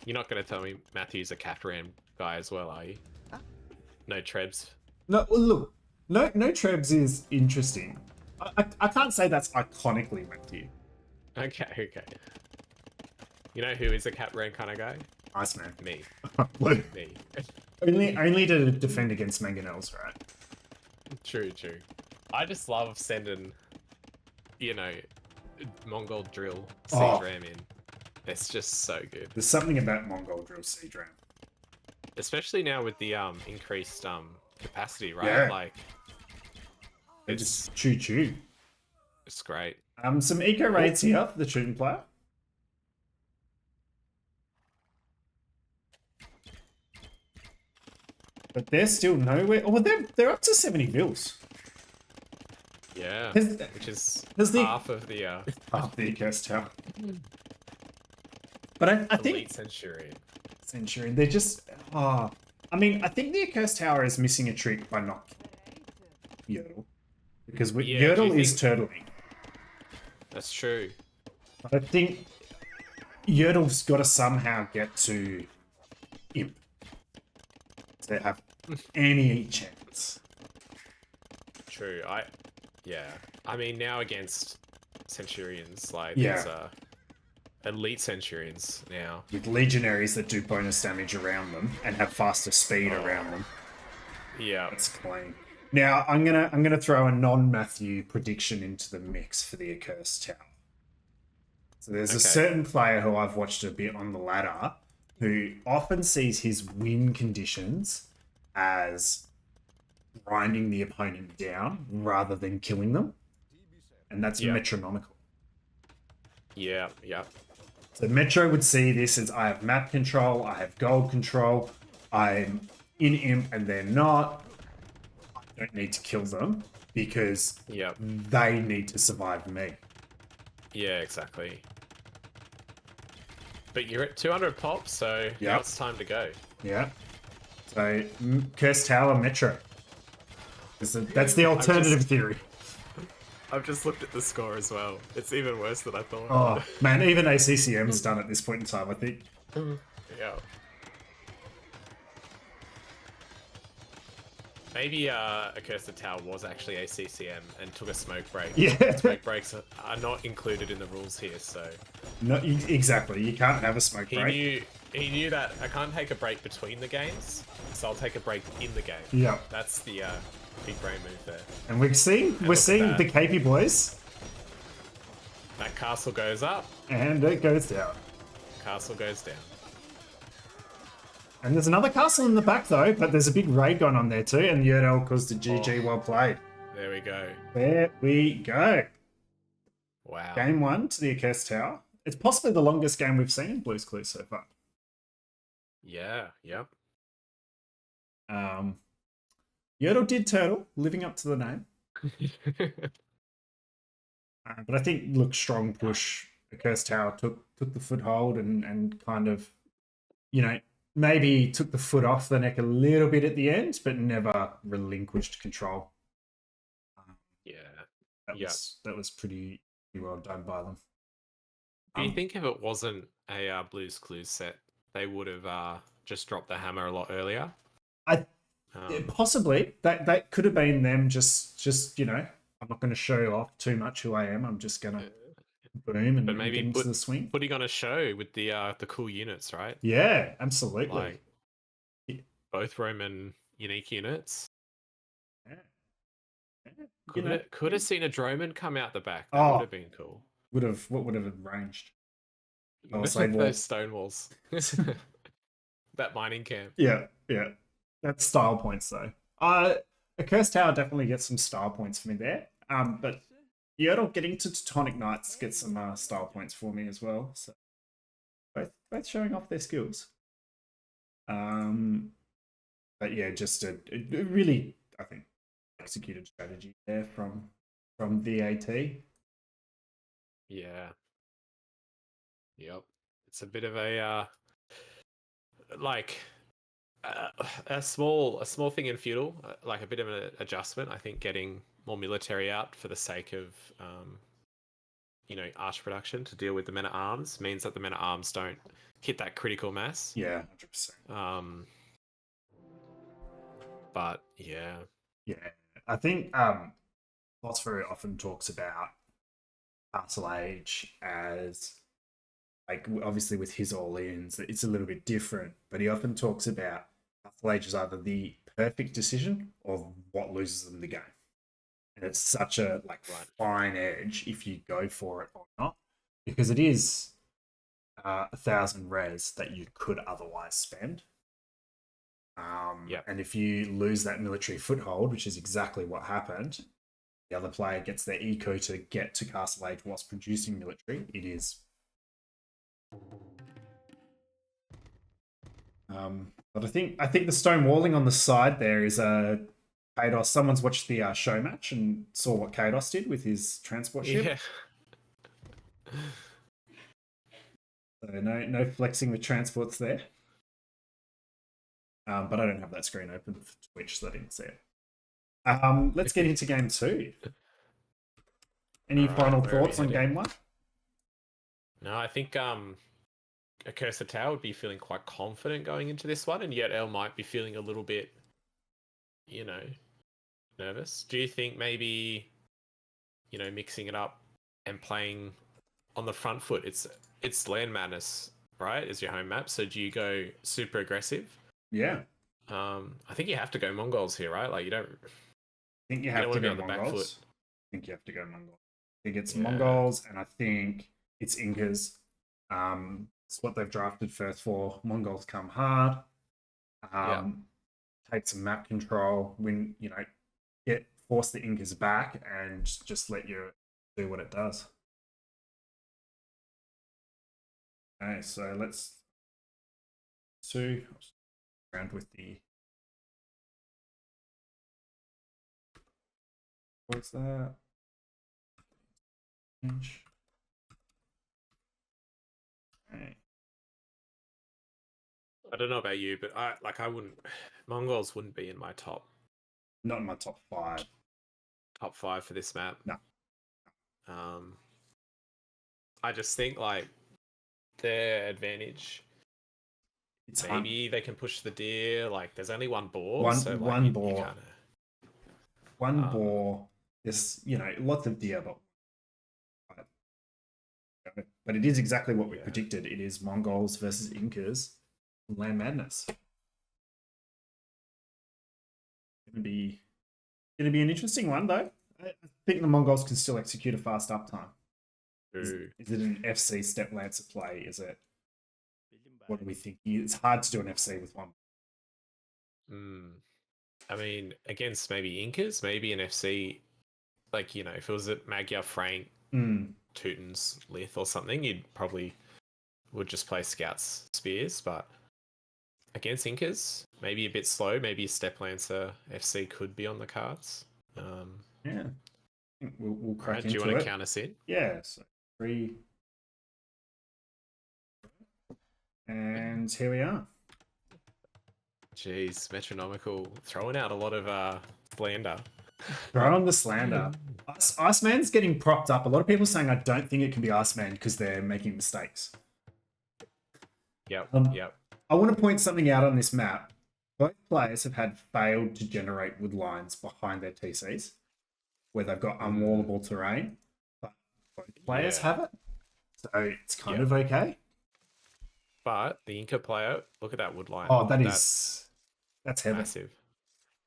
You're not going to tell me Matthew's a cat ram guy as well, are you? No trebs. No, well, look, no Trebs is interesting. I can't say that's iconically Matthew. Okay. You know who is a cat ram kind of guy? Iceman. Me. Look, Me. only to defend against mangonels, right? True. I just love sending, Mongol drill siege ram in. It's just so good. There's something about Mongol drill siege ram. Especially now with the increased capacity, right? Yeah. Like, They just choo. it's great. Some eco raids here for the Teuton player. But they're still nowhere. Oh, they're up to 70 mils. Yeah, Has- which is has the- half of the Oh, the Accursed Tower. But I think elite centurion. Centurion, they're just. Oh, I mean, I think the Accursed Tower is missing a trick by not Yurtle. Because Yeah, do you Yurtle is turtling. That's true. But I think Yurtle's got to somehow get to Imp to have any chance. True. I mean, now against centurions, like Yeah. there's elite centurions now. With legionaries that do bonus damage around them and have faster speed around them. Yeah. That's clean. Now I'm gonna throw a non-Matthew prediction into the mix for the Accursed Tower. So there's a Okay. certain player who I've watched a bit on the ladder who often sees his win conditions as grinding the opponent down rather than killing them. And that's Yeah. metronomical. Yeah. So Metro would see this as I have map control, I have gold control, I'm in imp and they're not. I don't need to kill them because Yep. they need to survive me. Yeah, exactly. But you're at 200 pops, so now Yep. it's time to go. Yeah. So Cursed Tower Metro. That's the alternative theory. I've just looked at the score as well. It's even worse than I thought. Oh man, even ACCM's done at this point in time, I think. Yeah. Maybe Accursed Tower was actually a CCM and took a smoke break. Yeah. Smoke breaks are not included in the rules here, so No, exactly. You can't have a smoke break. He knew that I can't take a break between the games, so I'll take a break in the game. Yeah. That's the big brain move there. And we're seeing the KP boys. That castle goes up. And it goes down. Castle goes down. And there's another castle in the back though, but there's a big raid going on there too, and Yurt L caused the GG. Well played. There we go. There we go. Wow. Game 1 to the Accursed Tower. It's possibly the longest game we've seen in Blue's Clues so far. Yeah, yep. Yurt L did turtle, living up to the name. But I think, look, strong push. Accursed Tower took the foothold and kind of, you know, maybe took the foot off the neck a little bit at the end, but never relinquished control. Yeah. That was pretty well done by them. Do you think if it wasn't a Blue's Clues set, they would have just dropped the hammer a lot earlier? Possibly. That could have been them just you know, I'm not going to show off too much who I am. I'm just going to boom and maybe get into the swing. Putting on a show with the cool units, right? Yeah, absolutely. Like, both Roman unique units. Yeah. Could have seen a Droman come out the back. That would have been cool. What would have arranged? Those stone walls. That mining camp. Yeah. That's style points though. Accursed Tower definitely gets some style points for me there. But Yurt L getting to Teutonic Knights gets some style points for me as well. So both showing off their skills. But yeah, just a really, I think, executed strategy there from VAT. Yeah. Yep. It's a bit of a a small thing in feudal, like a bit of an adjustment. I think getting more military out for the sake of arch production to deal with the men at arms means that the men at arms don't hit that critical mass. Yeah, 100%. But yeah, I think Philosopher often talks about Castle Age as, like, obviously with his all-ins, it's a little bit different, but he often talks about Castle Age as either the perfect decision or what loses them the game. And it's such a fine edge if you go for it or not, because it is 1,000 res that you could otherwise spend. And if you lose that military foothold, which is exactly what happened, the other player gets their eco to get to Castle Age whilst producing military. It is. But I think the stone walling on the side there is a Kados. Someone's watched the show match and saw what Kados did with his transport ship. Yeah. So no flexing with transports there. But I don't have that screen open for Twitch, so I didn't see it. Let's get into game 2. Any final thoughts on game 1? No, I think Accursed Tower would be feeling quite confident going into this one, and Yurt L might be feeling a little bit, nervous. Do you think maybe, mixing it up and playing on the front foot? It's Land Madness, right? Is your home map? So do you go super aggressive? Yeah. I think you have to go Mongols here, right? Like, you don't. I think you have to go Mongols. I think you have to go Mongols. I think it's Mongols, and I think it's Incas. It's what they've drafted first for. Mongols come hard. Take some map control. Force the Incas back and just let you do what it does. Okay, so let's around with the what's that? Okay. I don't know about you, but I wouldn't. Mongols wouldn't be in my Not in my top 5. top 5 for this map. No. I just think like their advantage. It's Maybe they can push the deer. Like there's only one boar, one so like one you boar. kind of One boar. There's lots of deer, but it is exactly what we predicted. It is Mongols versus Incas. Land Madness. Gonna be an interesting one though. I think the Mongols can still execute a fast uptime. Is it an FC step lancer play? Is it? What do we think? It's hard to do an FC with one. I mean, against maybe Incas, maybe an FC, like, if it was at Magyar, Frank, Teutons, Lith or something, you'd probably would just play Scouts, Spears, but against Incas, maybe a bit slow, maybe a Step Lancer FC could be on the cards. Yeah. We'll crack into it. Do you want to count us in? Yeah, so 3. And here we are. Jeez, metronomical. Throwing out a lot of slander. Throwing the slander. Iceman's getting propped up. A lot of people saying I don't think it can be Iceman because they're making mistakes. Yep, yep. I want to point something out on this map. Both players have had failed to generate wood lines behind their TCs, where they've got unwallable terrain. But both players have it, so it's kind of okay. But the Inca player, look at that wood line. Oh, that's heavy. Massive.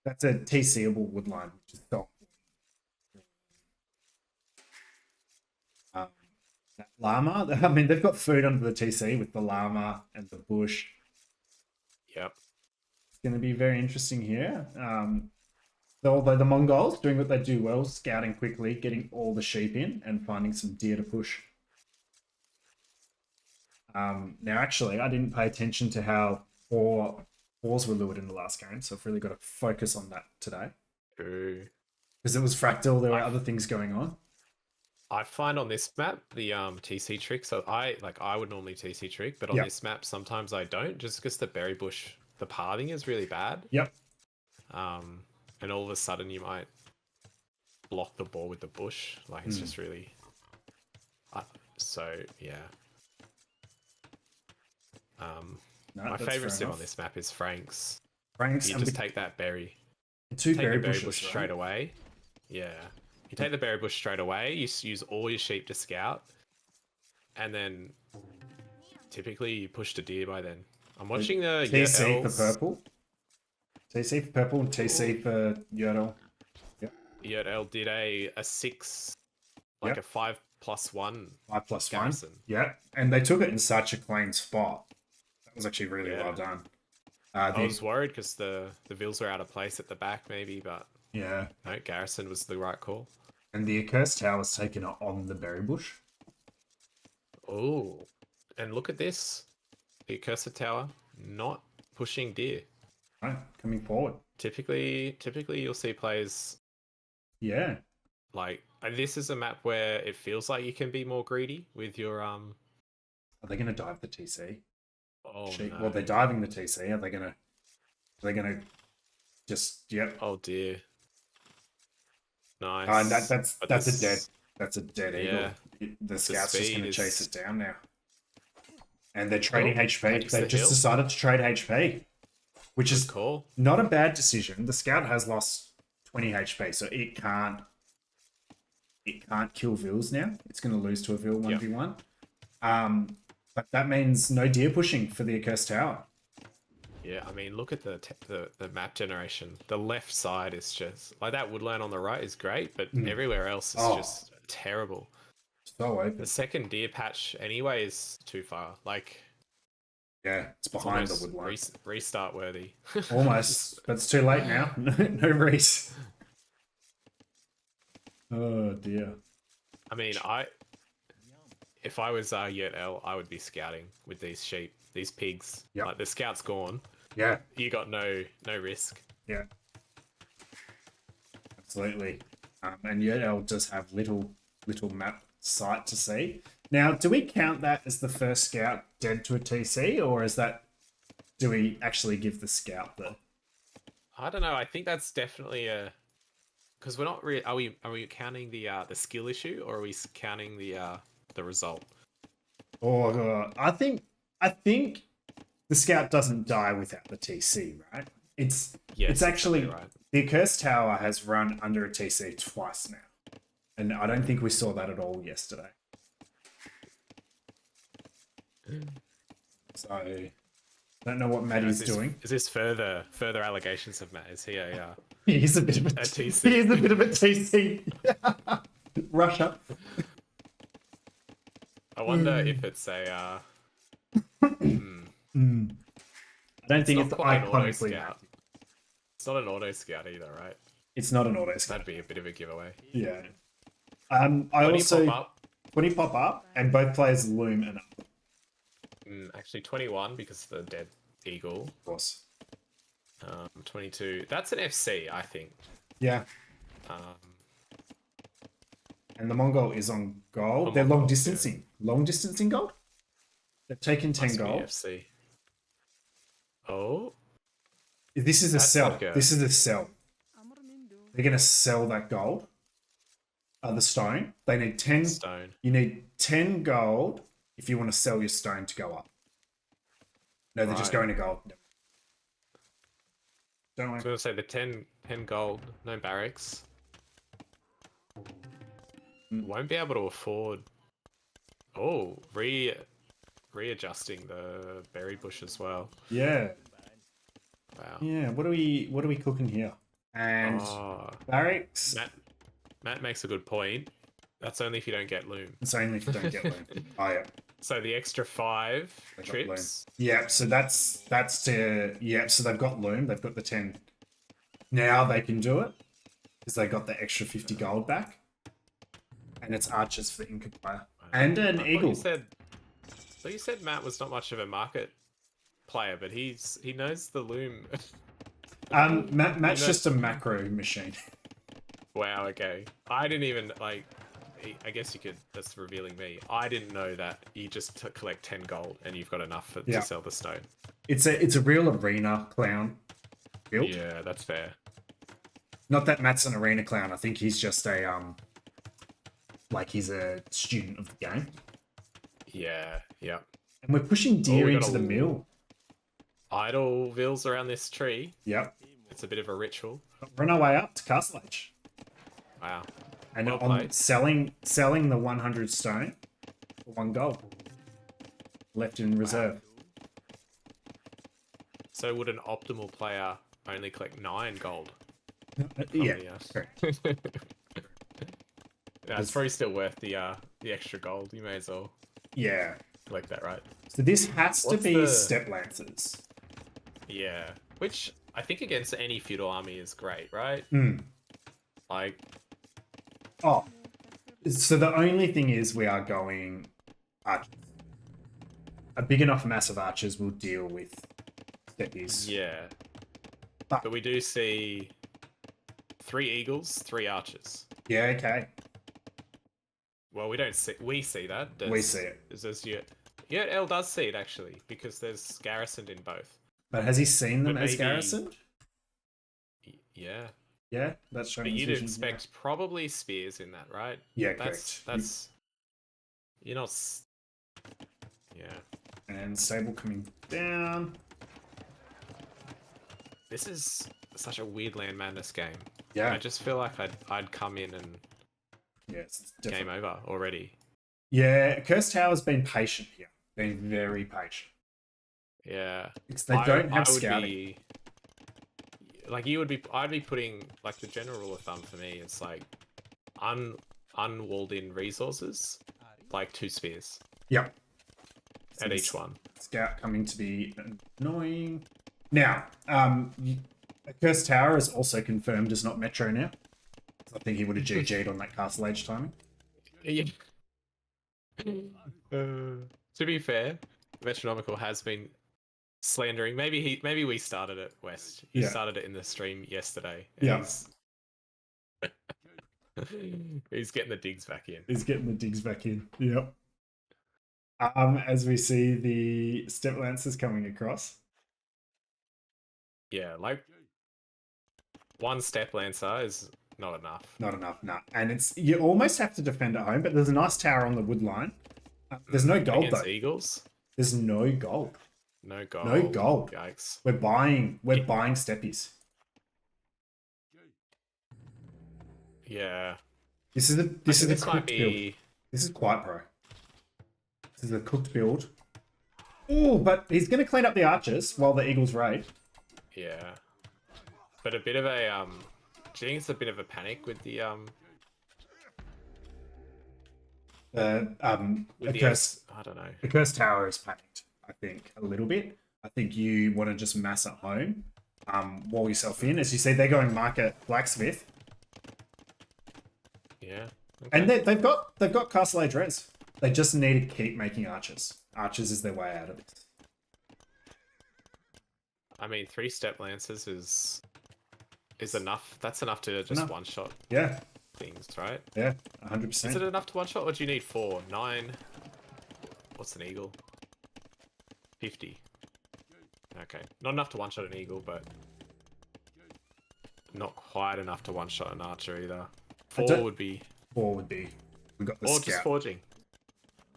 That's a TCable wood line, which is not. That llama. I mean, they've got food under the TC with the llama and the bush. Yep. It's going to be very interesting here. Although the Mongols doing what they do well, scouting quickly, getting all the sheep in, and finding some deer to push. Now, actually, I didn't pay attention to how boars were lured in the last game, so I've really got to focus on that today. Because it was fractal, there were other things going on. I find on this map the TC trick. So I would normally TC trick, but on this map sometimes I don't, just because the berry bush, the pathing is really bad. Yep. And all of a sudden you might block the ball with the bush. Like it's just really. So yeah. My favorite sim on this map is Frank's. You just take that berry. Two berry bushes bush straight away. Yeah. You take the berry bush straight away, you use all your sheep to scout, and then typically you push the deer by then. I'm watching the TC for purple. TC for purple and TC for Yurt L. Yep. Yurt L did a 6, like a 5+1. 5+1. Garrison. Yeah, and they took it in such a clean spot. That was actually really well done. I was worried because the Vils were out of place at the back, maybe, but no, Garrison was the right call. And the Accursed Tower was taken on the berry bush. Oh, and look at this. The Accursed Tower not pushing deer. No, coming forward. Typically you'll see players. Yeah. Like this is a map where it feels like you can be more greedy with your Are they going to dive the TC? Oh no. Well, they're diving the TC. Are they going to just? Yep. Oh dear. Nice. And that's a dead eagle. The scout's just going to chase it down now. And they're trading HP. They've just decided to trade HP, which is not a bad decision. The scout has lost 20 HP, so it can't kill Vils now. It's going to lose to a Vil 1v1. But that means no deer pushing for the Accursed Tower. Yeah, I mean, look at the map generation. The left side is just like that woodland on the right is great, but everywhere else is just terrible. So open. The second deer patch anyway is too far. Like, yeah, it's behind the woodland. Restart worthy. Almost, but it's too late now. No res. Oh dear. I mean, if I was Yurt L, I would be scouting with these sheep, these pigs. Yep. Like the scout's gone. Yeah. You got no risk. Yeah. Absolutely. And Yurt L does have little map sight to see. Now, do we count that as the first scout dead to a TC, or is that, do we actually give the scout the? I don't know. I think that's definitely a, because we're not really. Are we counting the skill issue, or are we counting the result? Or I think the scout doesn't die without the TC, right? It's actually right. The Accursed Tower has run under a TC twice now, and I don't think we saw that at all yesterday. So I don't know what Maddie's doing. Is this further allegations of Matt? Is he a He's a bit of a TC? He is a bit of a TC. Russia. I wonder if it's a. I don't think it's not an auto iconically scout. active. It's not an auto scout either, right? It's not an auto scout. That'd be a bit of a giveaway. Yeah. When you pop up and both players loom and up. Actually, 21 because of the dead eagle. Of course. 22. That's an FC, I think. Yeah. And the Mongol is on gold. They're long distancing. Yeah. Long distancing gold? They've taken 10 gold. FC. Oh. This is a sell. This is a sell. They're going to sell that gold. The stone. They need 10 stone. You need 10 gold if you want to sell your stone to go up. No, they're just going to gold. Don't worry. I was going to say the 10 gold, no barracks. Won't be able to afford. Oh, readjusting the berry bush as well. Yeah. Wow. Yeah. What are we cooking here? And barracks. Matt makes a good point. That's only if you don't get loom. It's only if you don't get loom. Oh yeah. So the extra 5 trips. Yeah. So that's to So they've got loom. They've got the 10. Now they can do it because they got the extra 50 gold back. And it's archers for the Inca player. And an eagle. You said Matt was not much of a market player, but he knows the loom. Matt's just a macro machine. Wow, okay. I didn't even, I guess you could, that's revealing me. I didn't know that you just collect 10 gold and you've got enough to sell the stone. It's a real arena clown build. Yeah, that's fair. Not that Matt's an arena clown. I think he's just he's a student of the game. Yeah, yeah. And we're pushing deer into the mill. Idle vills around this tree. Yep. It's a bit of a ritual. Run our way up to Castle Age. Wow. And on selling the 100 stone for 1 gold. Left in reserve. So would an optimal player only collect 9 gold? Yeah. Correct. No, it's probably still worth the extra gold. You may as well collect that, right? So this has to be step lancers. Yeah, which I think against any feudal army is great, right? So the only thing is we are going archers. A big enough mass of archers will deal with steppies. Yeah, but we do see 3 eagles, 3 archers. Yeah, okay. Well, we don't see. We see that. We see it. Yurt L does see it actually because there's garrisoned in both. But has he seen them as garrisoned? Yeah. Yeah, that's showing. But you'd expect probably spears in that, right? Yeah, correct. That's. You're not. Yeah. And Sable coming down. This is such a weird Land Madness game. Yeah. I just feel like I'd come in and. Yes, game over already. Yeah, Accursed Tower's been patient here. Been very patient. Yeah. They don't have scouting. I'd be putting, the general rule of thumb for me, it's unwalled in resources, 2 spears. Yep. At each one. Scout coming to be annoying. Now, Accursed Tower is also confirmed as not Metro now. I think he would have GG'd on that Castle Age timing. Yeah. To be fair, Metronomical has been slandering. Maybe we started it, West. He started it in the stream yesterday. Yeah. He's getting the digs back in. He's getting the digs back in. Yep. As we see the step lancers coming across. Yeah, like one step lancer is not enough. Not enough, nah. And it's you almost have to defend at home, but there's a nice tower on the wood line. There's no gold against though. Eagles. There's no gold. No gold. No gold. Yikes. We're buying steppies. Yeah. This is a this cooked build. This is quite pro. This is a cooked build. Oh, but he's gonna clean up the archers while the Eagles raid. Yeah. But a bit of a do you think it's a bit of a panic with the Accursed, I don't know. Accursed Tower is panicked, I think, a little bit. I think you want to just mass at home, wall yourself in. As you see, they're going market blacksmith. Yeah. Okay. And they've got Castle Age res. They just need to keep making archers. Archers is their way out of this. I mean, 3 step lancers is enough. That's enough to just one shot. Yeah. Things, right? Yeah, 100%. Is it enough to one shot, or do you need 4? 9. What's an eagle? 50. Okay, not enough to one shot an eagle, but not quite enough to one shot an archer either. 4 would be. 4 would be. We got the or scout. just forging.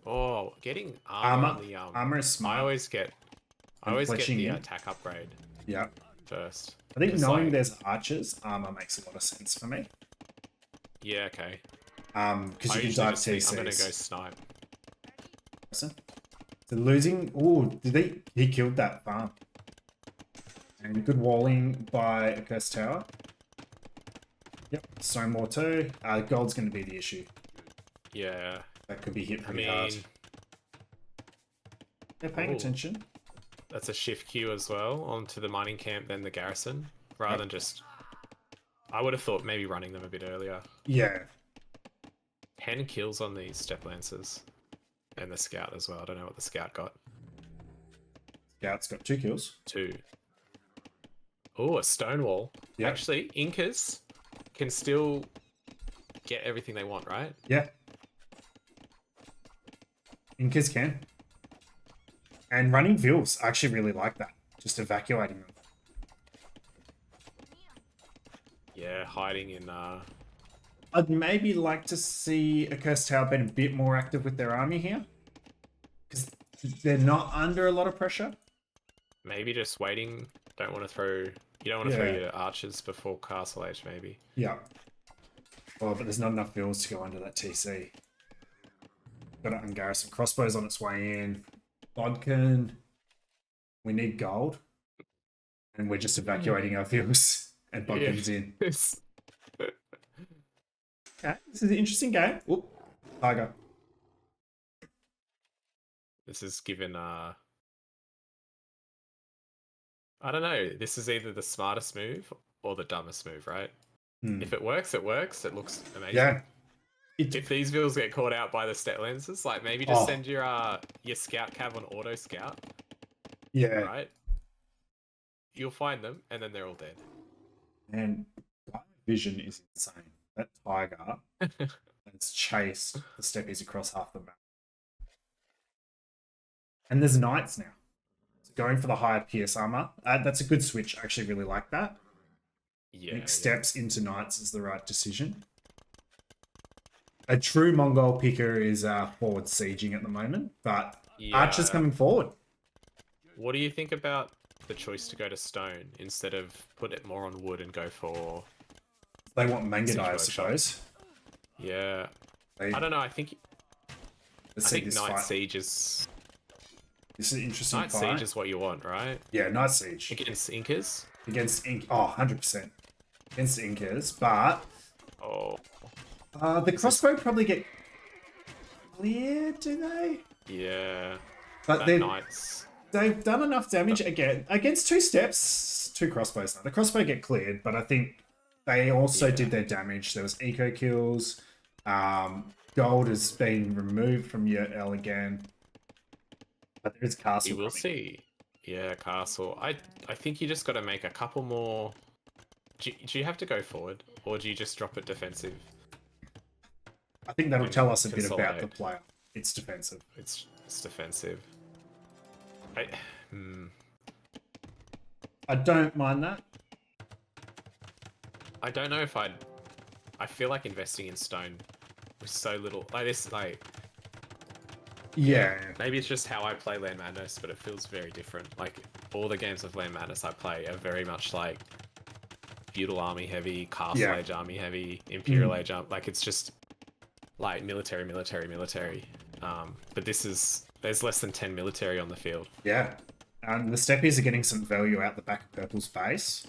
Oh, getting armor. On the, armor is smart. I always get the attack upgrade. Yeah. First. I think knowing there's archers, armor makes a lot of sense for me. Yeah. Okay. Because you can dive TCs. I'm gonna go snipe. So losing. Oh, he killed that farm. And good walling by Accursed Tower. Yep. So more too. Gold's going to be the issue. Yeah. That could be hit pretty hard. They're paying attention. That's a shift queue as well onto the mining camp, then the garrison, rather than just. I would have thought maybe running them a bit earlier. Yeah. 10 kills on these step lancers, and the scout as well. I don't know what the scout got. Scout's got 2 kills. 2. Oh, a stone wall. Yep. Actually, Incas can still get everything they want, right? Yeah. Incas can. And running Vils, I actually really like that. Just evacuating them. Yeah, hiding in... I'd maybe like to see Accursed Tower being a bit more active with their army here. Because they're not under a lot of pressure. Maybe just waiting. Don't want to throw... You don't want to throw your archers before Castle Age, maybe. Yeah. Oh, but there's not enough Vils to go under that TC. Got to ungarrison. Crossbows on its way in. Bodkin. We need gold. And we're just evacuating our Vils. And Bodkin's in. Okay, this is an interesting game. Oop. Tiger. This is given... I don't know. This is either the smartest move or the dumbest move, right? If it works, it works. It looks amazing. Yeah. If these Vils get caught out by the step lancers, like maybe just send your scout cav on auto scout. Yeah. Right? You'll find them, and then they're all dead. And vision is insane. That tiger has chased the steppies across half the map. And there's knights now. Going for the higher PS armor. That's a good switch. I actually really like that. Yeah. I think steps into knights is the right decision. A true Mongol picker is forward sieging at the moment, but Archer's coming forward. What do you think about the choice to go to stone instead of put it more on wood and go for... They want Mangudai, I suppose. Yeah. I don't know. I think Night Siege is... This is an interesting fight. Night Siege is what you want, right? Yeah, Night Siege. Against Incas? Against Incas. Oh, 100%. Against Incas, but... Oh. The crossbow probably get cleared, do they? Yeah. But they've done enough damage again. Against 2 steps, 2 crossbows now. The crossbow get cleared, but I think they also did their damage. There was eco kills. gold has been removed from Yurt L again. But there is castle. You will running. see. Yeah, castle. I think you just got to make a couple more. Do you have to go forward, or do you just drop it defensive? I think that'll tell us a bit about the Consolidate. player. It's defensive. It's defensive. I don't mind that. I don't know if I feel like investing in stone with so little like this. Like Yeah. maybe it's just how I play Land Madness, but it feels very different. Like all the games of Land Madness I play are very much like feudal army heavy, castle age army heavy, imperial age army. Like it's just like military. But there's less than 10 military on the field. Yeah. The steppies are getting some value out the back of Purple's base,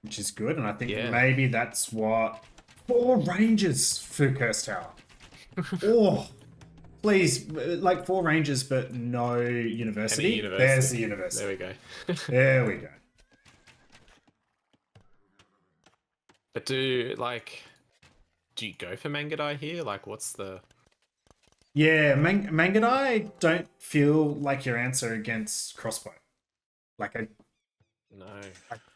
which is good. And I think maybe that's what 4 Rangers for Accursed Tower. Oh, please, like 4 Rangers, but no university. There's the university. There we go. There we go. But do you go for Mangadai here? Like, what's the... Yeah, Mangadai don't feel like your answer against Crossbow. Like, No.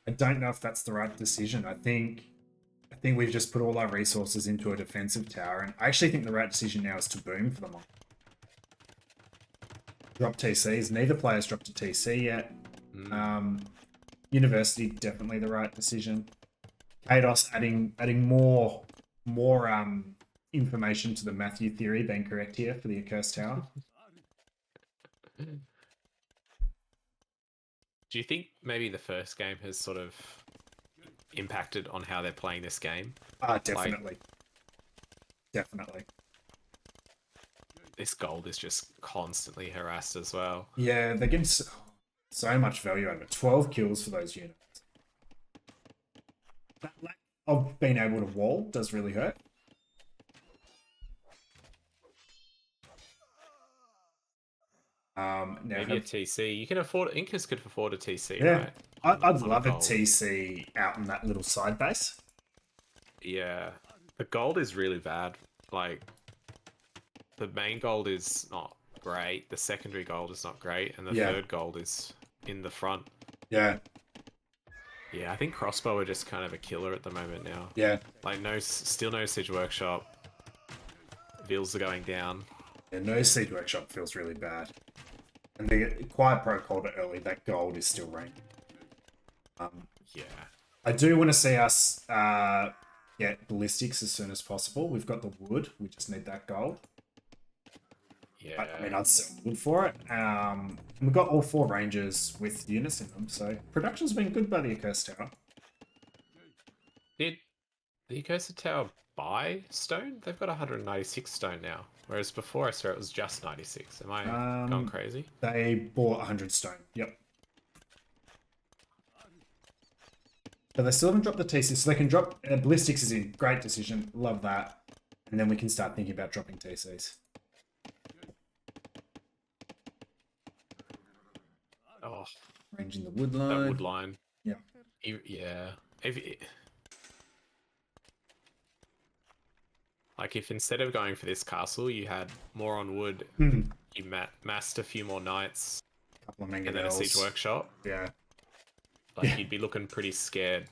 I don't know if that's the right decision. I think we've just put all our resources into a defensive tower, and I actually think the right decision now is to boom for them all. Drop TCs. Neither player's dropped a TC yet. University, definitely the right decision. Kados adding more information to the Matthew theory being correct here for the Accursed Tower. Do you think maybe the first game has sort of impacted on how they're playing this game? Definitely. Definitely. This gold is just constantly harassed as well. Yeah, they're getting so much value out of it. 12 kills for those units. That lack of being able to wall does really hurt. Now maybe a TC. You can afford... Incas could afford a TC, yeah, right? I'd love a TC out in that little side base. Yeah. The gold is really bad. Like, the main gold is not great. The secondary gold is not great. And the third gold is in the front. Yeah. Yeah, I think Crossbow are just kind of a killer at the moment now. Yeah. Like, still no Siege Workshop. Bills are going down. Yeah, no Siege Workshop feels really bad. And the Quiet Pro called it early, that gold is still ranking. Yeah. I do want to see us get ballistics as soon as possible. We've got the wood, we just need that gold. Yeah. I mean, I'd sell wood for it. And we've got all 4 Rangers with units in them, so production's been good by the Accursed Tower. Did the Accursed Tower buy stone? They've got 196 stone now. Whereas before I saw it was just 96. Am I gone crazy? They bought 100 stone. Yep. But they still haven't dropped the TC, so they can drop... ballistics is in. Great decision. Love that. And then we can start thinking about dropping TCs. Oh. Ranging the wood line. That wood line. Yeah. Yeah. If instead of going for this castle, you had more on wood, you massed a few more knights, Couple of and then a Siege Workshop. Yeah. You'd be looking pretty scared.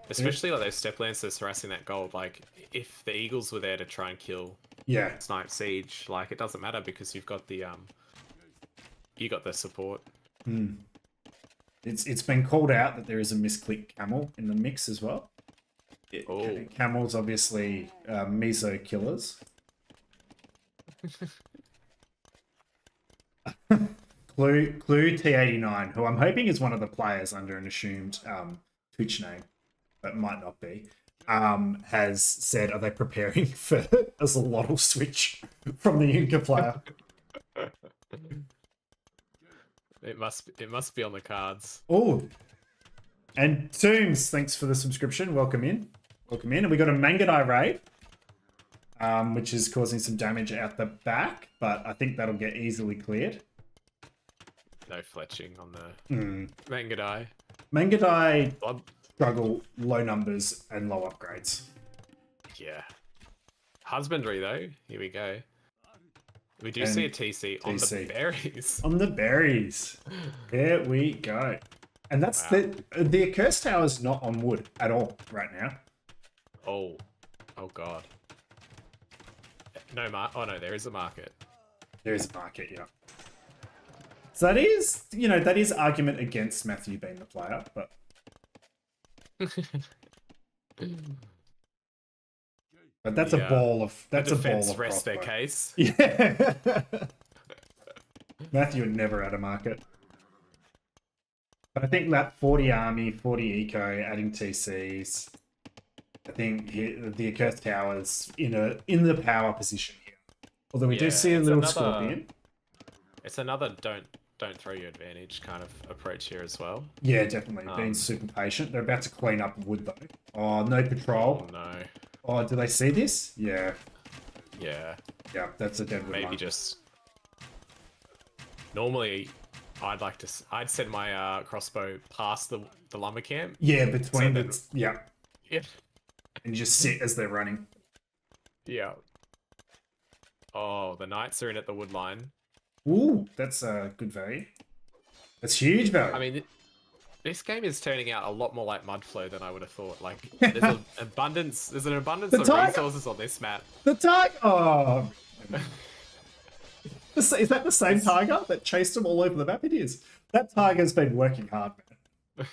Especially like those Step Lancers harassing that gold. Like, if the Eagles were there to try and kill Snipe Siege, like, it doesn't matter because you've got the support. It's been called out that there is a misclick camel in the mix as well. Camels obviously meso killers. Clue T89, who I'm hoping is one of the players under an assumed Twitch name, but might not be, has said, are they preparing for a Zolotl switch from the Inca player? It must be on the cards. Oh, and Tombs, thanks for the subscription. Welcome in. And we got a Mangadai raid, which is causing some damage out the back, but I think that'll get easily cleared. No fletching on the Mangadai. Mangadai struggle low numbers and low upgrades. Yeah. Husbandry, though. Here we go. We do And see a TC on the TC. berries. On the berries. There we go. And that's Wow. the Accursed Tower is not on wood at all right now. Oh. Oh, God. No oh, no, there is a market. There is a market, yeah. So that is, you know, that is argument against Matthew being the player, but... But that's a ball of... That's a ball of rest their crossbow. case. Yeah. Matthew would never add a market. But I think that 40 army, 40 eco, adding TCs. I think the Accursed Tower's in the power position here. Although we do see a little scorpion. It's another don't throw your advantage kind of approach here as well. Yeah, definitely. Being super patient. They're about to clean up wood though. Oh, no patrol. Oh, no. Oh, do they see this? Yeah. Yeah. Yeah, that's a dead wood Maybe line. just... Normally, I'd send my crossbow past the lumber camp. Yeah, between So the... Yeah. Yeah. And just sit as they're running. Yeah. Oh, the knights are in at the wood line. Ooh, that's a good value. That's huge value. I mean, this game is turning out a lot more like Mudflow than I would have thought. Like, there's an abundance of resources on this map. The tiger! Oh! Is that the same tiger that chased him all over the map? It is. That tiger's been working hard, man.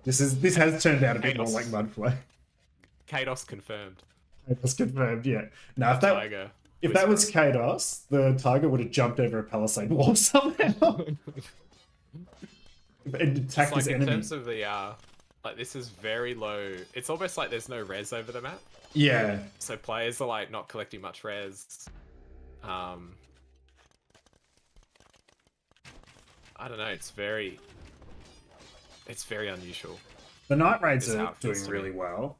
This has turned out a bit more like Mudflow. Kados confirmed. Kados confirmed, yeah. Now, if that was Kados, the tiger would have jumped over a palisade wall somehow. And attacked his enemy. In terms of the, like, this is very low. It's almost like there's no res over the map. Yeah. So players are, like, not collecting much res. I don't know, it's very unusual. The Night Raids are doing really well.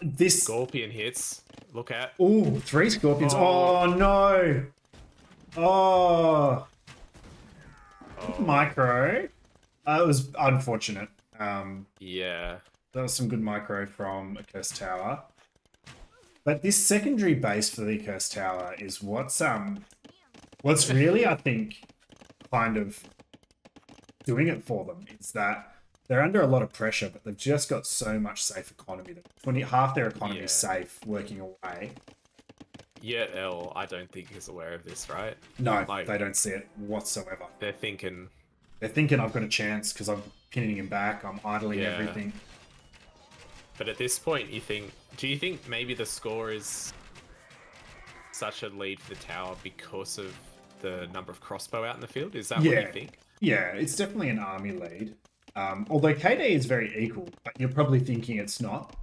This Scorpion hits. Look at. Ooh, 3 scorpions. Oh, no. Oh. Micro. It was unfortunate. Yeah. That was some good micro from Accursed Tower. But this secondary base for the Accursed Tower is what's really, I think, kind of doing it for them. It's that they're under a lot of pressure, but they've just got so much safe economy that half their economy is safe working away. Yurt L, I don't think is aware of this, right? No, like, they don't see it whatsoever. They're thinking I've got a chance because I'm pinning him back, I'm idling everything. But at this point, do you think maybe the score is such a lead for the tower because of the number of crossbow out in the field? Is that what you think? Yeah, it's definitely an army lead. Although KD is very equal, but you're probably thinking it's not.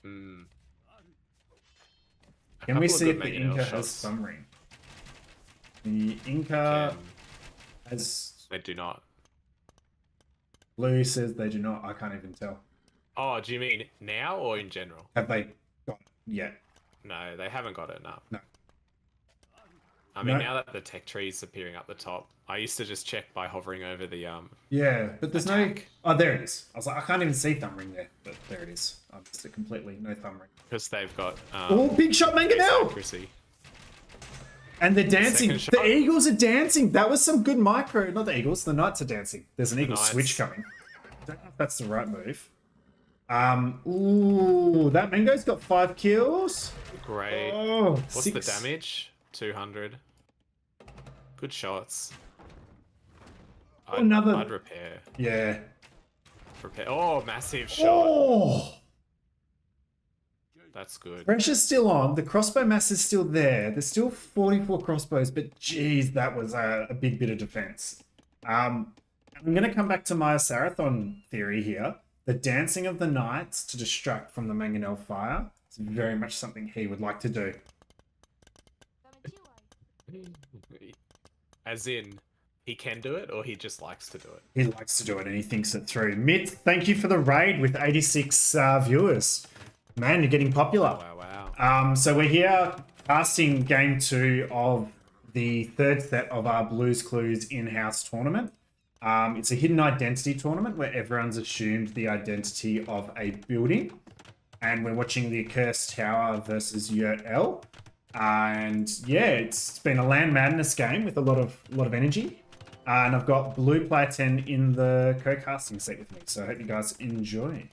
Mm. Can we see if the Inca has thumb ring? The Inca has... They do not. Blue says they do not. I can't even tell. Oh, do you mean now or in general? Have they got it yet? No, they haven't got it, no. No. I mean, now that the tech tree is appearing up the top, I used to just check by hovering over the Yeah, but there's attack. no... Oh, there it is. I was like, I can't even see thumb ring there, but there it is. I missed it completely. No thumb ring. Because they've got... oh, big shot Mangonel! Accuracy. And they're dancing. The Eagles are dancing. That was some good micro. Not the Eagles. The Knights are dancing. There's an Eagle switch coming. I don't know if that's the right move. Ooh, that Mango's got 5 kills. Great. Oh, what's the damage? 200. Good shots. I'd repair. Yeah. Repair. Oh, massive shot. Oh. That's good. Pressure's still on. The crossbow mass is still there. There's still 44 crossbows, but geez, that was a big bit of defense. I'm going to come back to my Sarathon theory here. The dancing of the knights to distract from the Mangonel fire is very much something he would like to do. As in, he can do it, or he just likes to do it? He likes to do it, and he thinks it through. Mitt, thank you for the raid with 86 viewers. Man, you're getting popular. Wow. So we're here casting game 2 of the 3rd set of our Blues Clues in-house tournament. It's a hidden identity tournament where everyone's assumed the identity of a building. and we're watching the Accursed Tower versus Yurt L. And yeah, it's been a land madness game with a lot of energy. And I've got Blue Player 10 in the co-casting seat with me, so I hope you guys enjoy.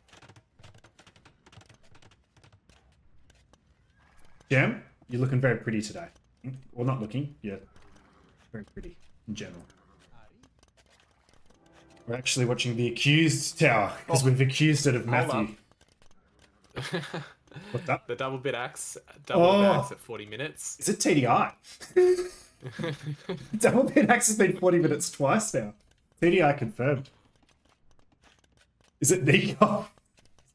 Gem, you're looking very pretty today. Well, not looking, yeah, very pretty in general. We're actually watching the Accused Tower because we've accused it of Matthew. What's up? The double bit axe at 40 minutes. Is it TDI? Double bit axe has been 40 minutes twice now. TDI confirmed. Is it Nikov?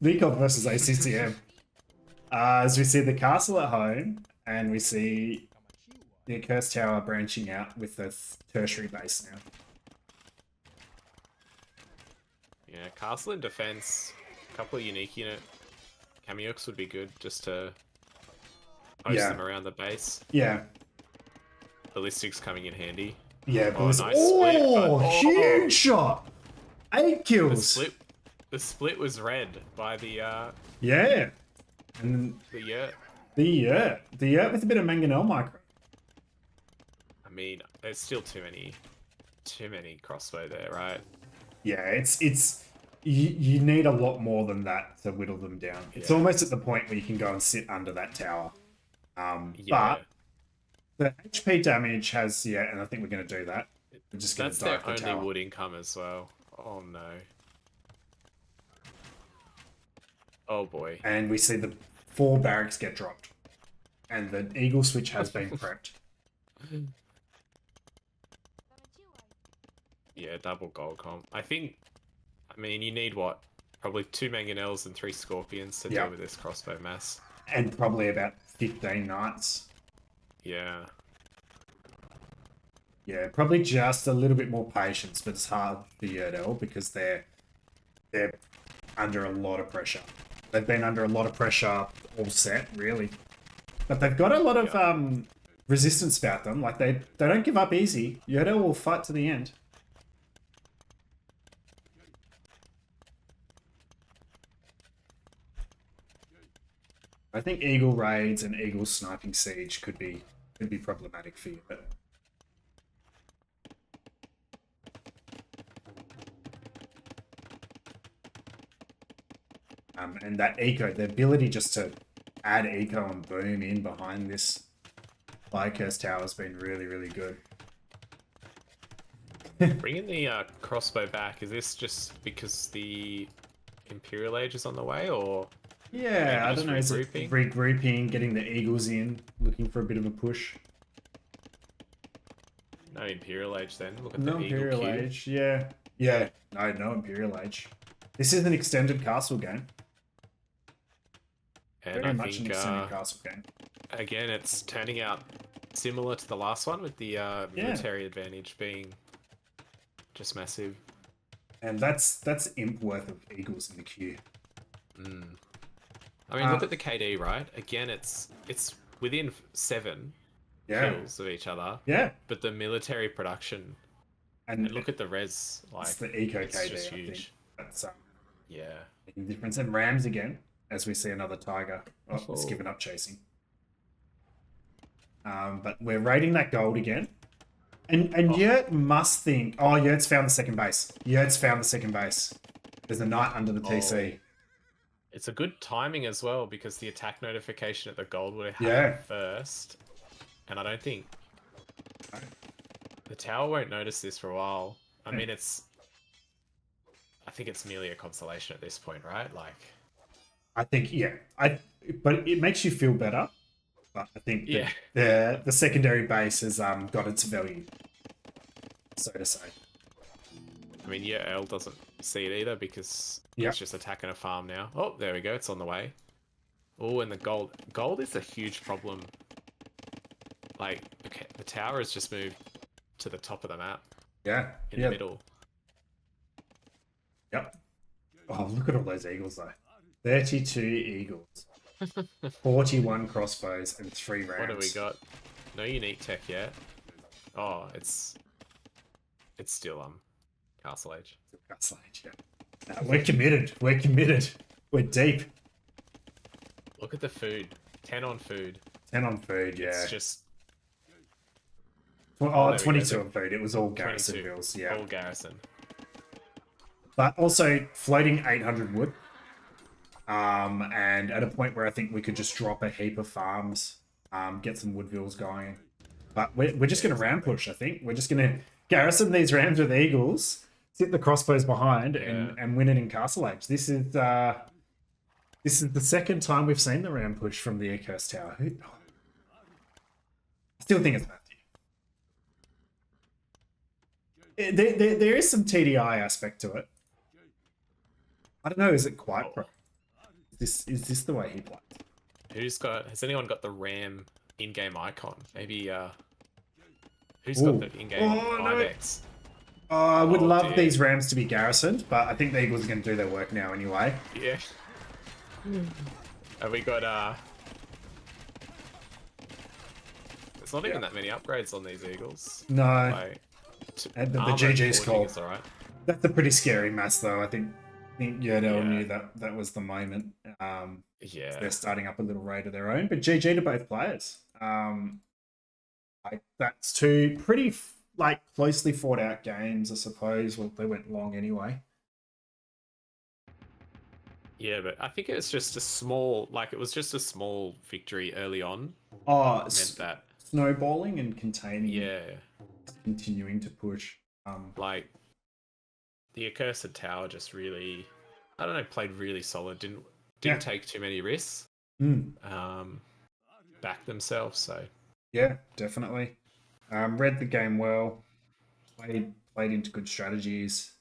Nikov versus ACCM. As we see the castle at home, and we see the Accursed Tower branching out with the tertiary base now. Yeah, castle and defense. A couple of unique unit cameos would be good just to post them around the base. Yeah. Ballistics coming in handy. Yeah, nice split. Huge shot! 8 kills. The split was red by the yeah. And the Yurt. The Yurt with a bit of mangonel micro. I mean, there's still too many crossbow there, right? Yeah, it's you need a lot more than that to whittle them down. It's almost at the point where you can go and sit under that tower. But the HP damage has, and I think we're going to do that. We're just going to dive the tower. That's their only wood income as well. Oh no. Oh boy. And we see the 4 barracks get dropped. And the eagle switch has been prepped. Yeah, double gold comp. I mean, you need what? Probably 2 mangonels and 3 scorpions to deal with this crossbow mass. And probably about 15 knights. Yeah. Yeah, probably just a little bit more patience, but it's hard for Yurt L because they're under a lot of pressure. They've been under a lot of pressure all set, really. But they've got a lot of resistance about them. Like, they don't give up easy. Yurt L will fight to the end. I think Eagle raids and Eagle sniping siege could be problematic for you. But and that eco, the ability just to add eco and boom in behind this Accursed Tower has been really, really good. Bringing the crossbow back, is this just because the Imperial Age is on the way, or? Yeah, I don't know. Is it regrouping, getting the Eagles in, looking for a bit of a push? No Imperial Age then. Look at no the Imperial Eagle Age, yeah. Yeah, no Imperial Age. This is an extended castle game. And Very much an extended castle game. Again, it's turning out similar to the last one, with the military advantage being just massive. And that's imp worth of Eagles in the queue. I mean, look at the KD, right? Again, it's within 7 kills of each other. Yeah. But the military production, and look at the res, like, it's the eco it's KD. just I huge. think. That's yeah, making a difference. And Rams again, as we see another tiger. Oh, it's given up chasing. But we're raiding that gold again. And Yurt must think, oh, Yurt's found the second base. Yurt's found the second base. There's a knight under the TC. It's a good timing as well, because the attack notification at the gold would have happened first. And I don't think the tower won't notice this for a while. I mean, I think it's merely a consolation at this point, right? Like, I think, but it makes you feel better. But I think the secondary base has got its value, so to say. I mean, Yurt L doesn't see it either, because it's just attacking a farm now. Oh, there we go. It's on the way. Oh, and the gold. Gold is a huge problem. Like, okay, the tower has just moved to the top of the map. Yeah. In the middle. Yep. Oh, look at all those eagles, though. 32 eagles. 41 crossbows and 3 rams. What do we got? No unique tech yet. Oh, it's still Castle Age. Castle Age, yeah. No, we're committed. We're committed. We're deep. Look at the food. 10 on food. 10 on food, yeah. It's just... Oh, there we 22 go. on food. It was all 22. garrison bills, yeah. All garrison. But also floating 800 wood. And at a point where I think we could just drop a heap of farms, get some wood bills going. But we're just going to ram push, I think. We're just going to garrison these rams with eagles, sit the crossbows behind, and win it in Castle Age. This is the second time we've seen the ram push from the Accursed Tower. I still think it's Matthew. There is some TDI aspect to it. I don't know. Is it quite pro? Is this the way he plays? Has anyone got the ram in-game icon? Maybe who's got the in-game Ibex? I would love these rams to be garrisoned, but I think the eagles are going to do their work now anyway. Yeah. Have we got there's not even that many upgrades on these eagles. No. Like, And the GG's call. Is all right. That's a pretty scary mass, though. I think Yurt L knew that was the moment. Yeah. They're starting up a little raid of their own, but GG to both players. That's two pretty closely fought out games, I suppose. Well, they went long anyway. Yeah, but I think it's just a small, it was just a small victory early on. Oh, meant that snowballing and containing. Yeah. Continuing to push. The Accursed Tower just really, I don't know, played really solid. Didn't take too many risks. Backed themselves, so. Yeah, definitely. Read the game well. Played into good strategies.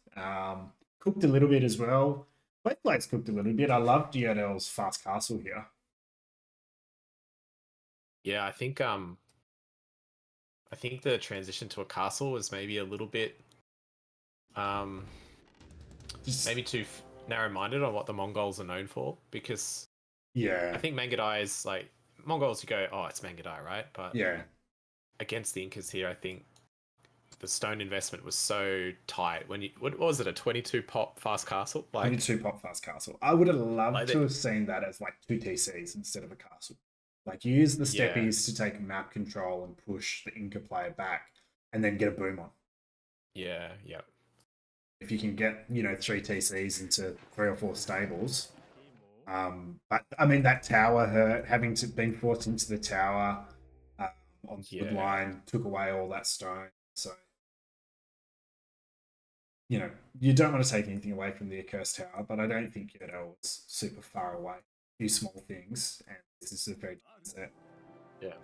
Cooked a little bit as well. Both players cooked a little bit. I loved Yurt L's fast castle here. Yeah, I think the transition to a castle was maybe a little bit maybe too narrow-minded on what the Mongols are known for, because I think Mangadai is Mongols, you go, oh, it's Mangadai, right? But against the Incas here, I think the stone investment was so tight. What was it, a 22 pop fast castle? 22 pop fast castle. I would have loved to have seen that as 2 TCs instead of a castle. Use the steppies to take map control and push the Inca player back, and then get a boom on. Yeah. If you can get 3 TCs into 3 or 4 stables. But I mean, that tower hurt, having to been forced into the tower on the wood line took away all that stone. So you don't want to take anything away from the Accursed Tower, but I don't think Yurt L was super far away. A few small things, and this is a very good set. Yeah.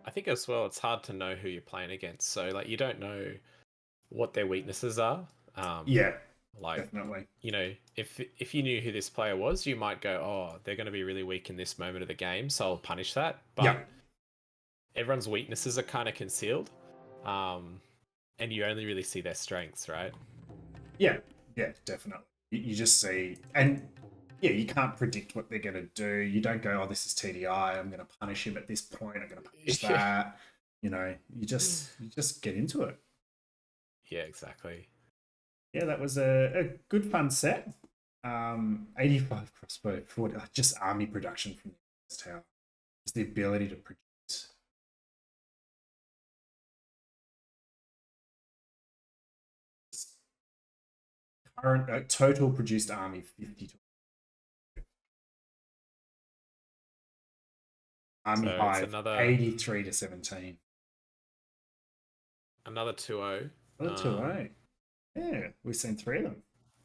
I think as well, it's hard to know who you're playing against. So, you don't know what their weaknesses are. Definitely. If you knew who this player was, you might go, oh, they're going to be really weak in this moment of the game, so I'll punish that. But everyone's weaknesses are kind of concealed, and you only really see their strengths, right? Yeah, definitely. You just see, and you can't predict what they're going to do. You don't go, oh, this is TDI, I'm going to punish him at this point, I'm going to punish that. You just get into it. Yeah, exactly. Yeah, that was a good fun set. 85 crossbow, 40, just army production from the tower. Just the ability to produce. Current total produced army 52. Army So hive 83 to 17. Another 2-0. Another 2-0. Yeah, we've seen 3 of them.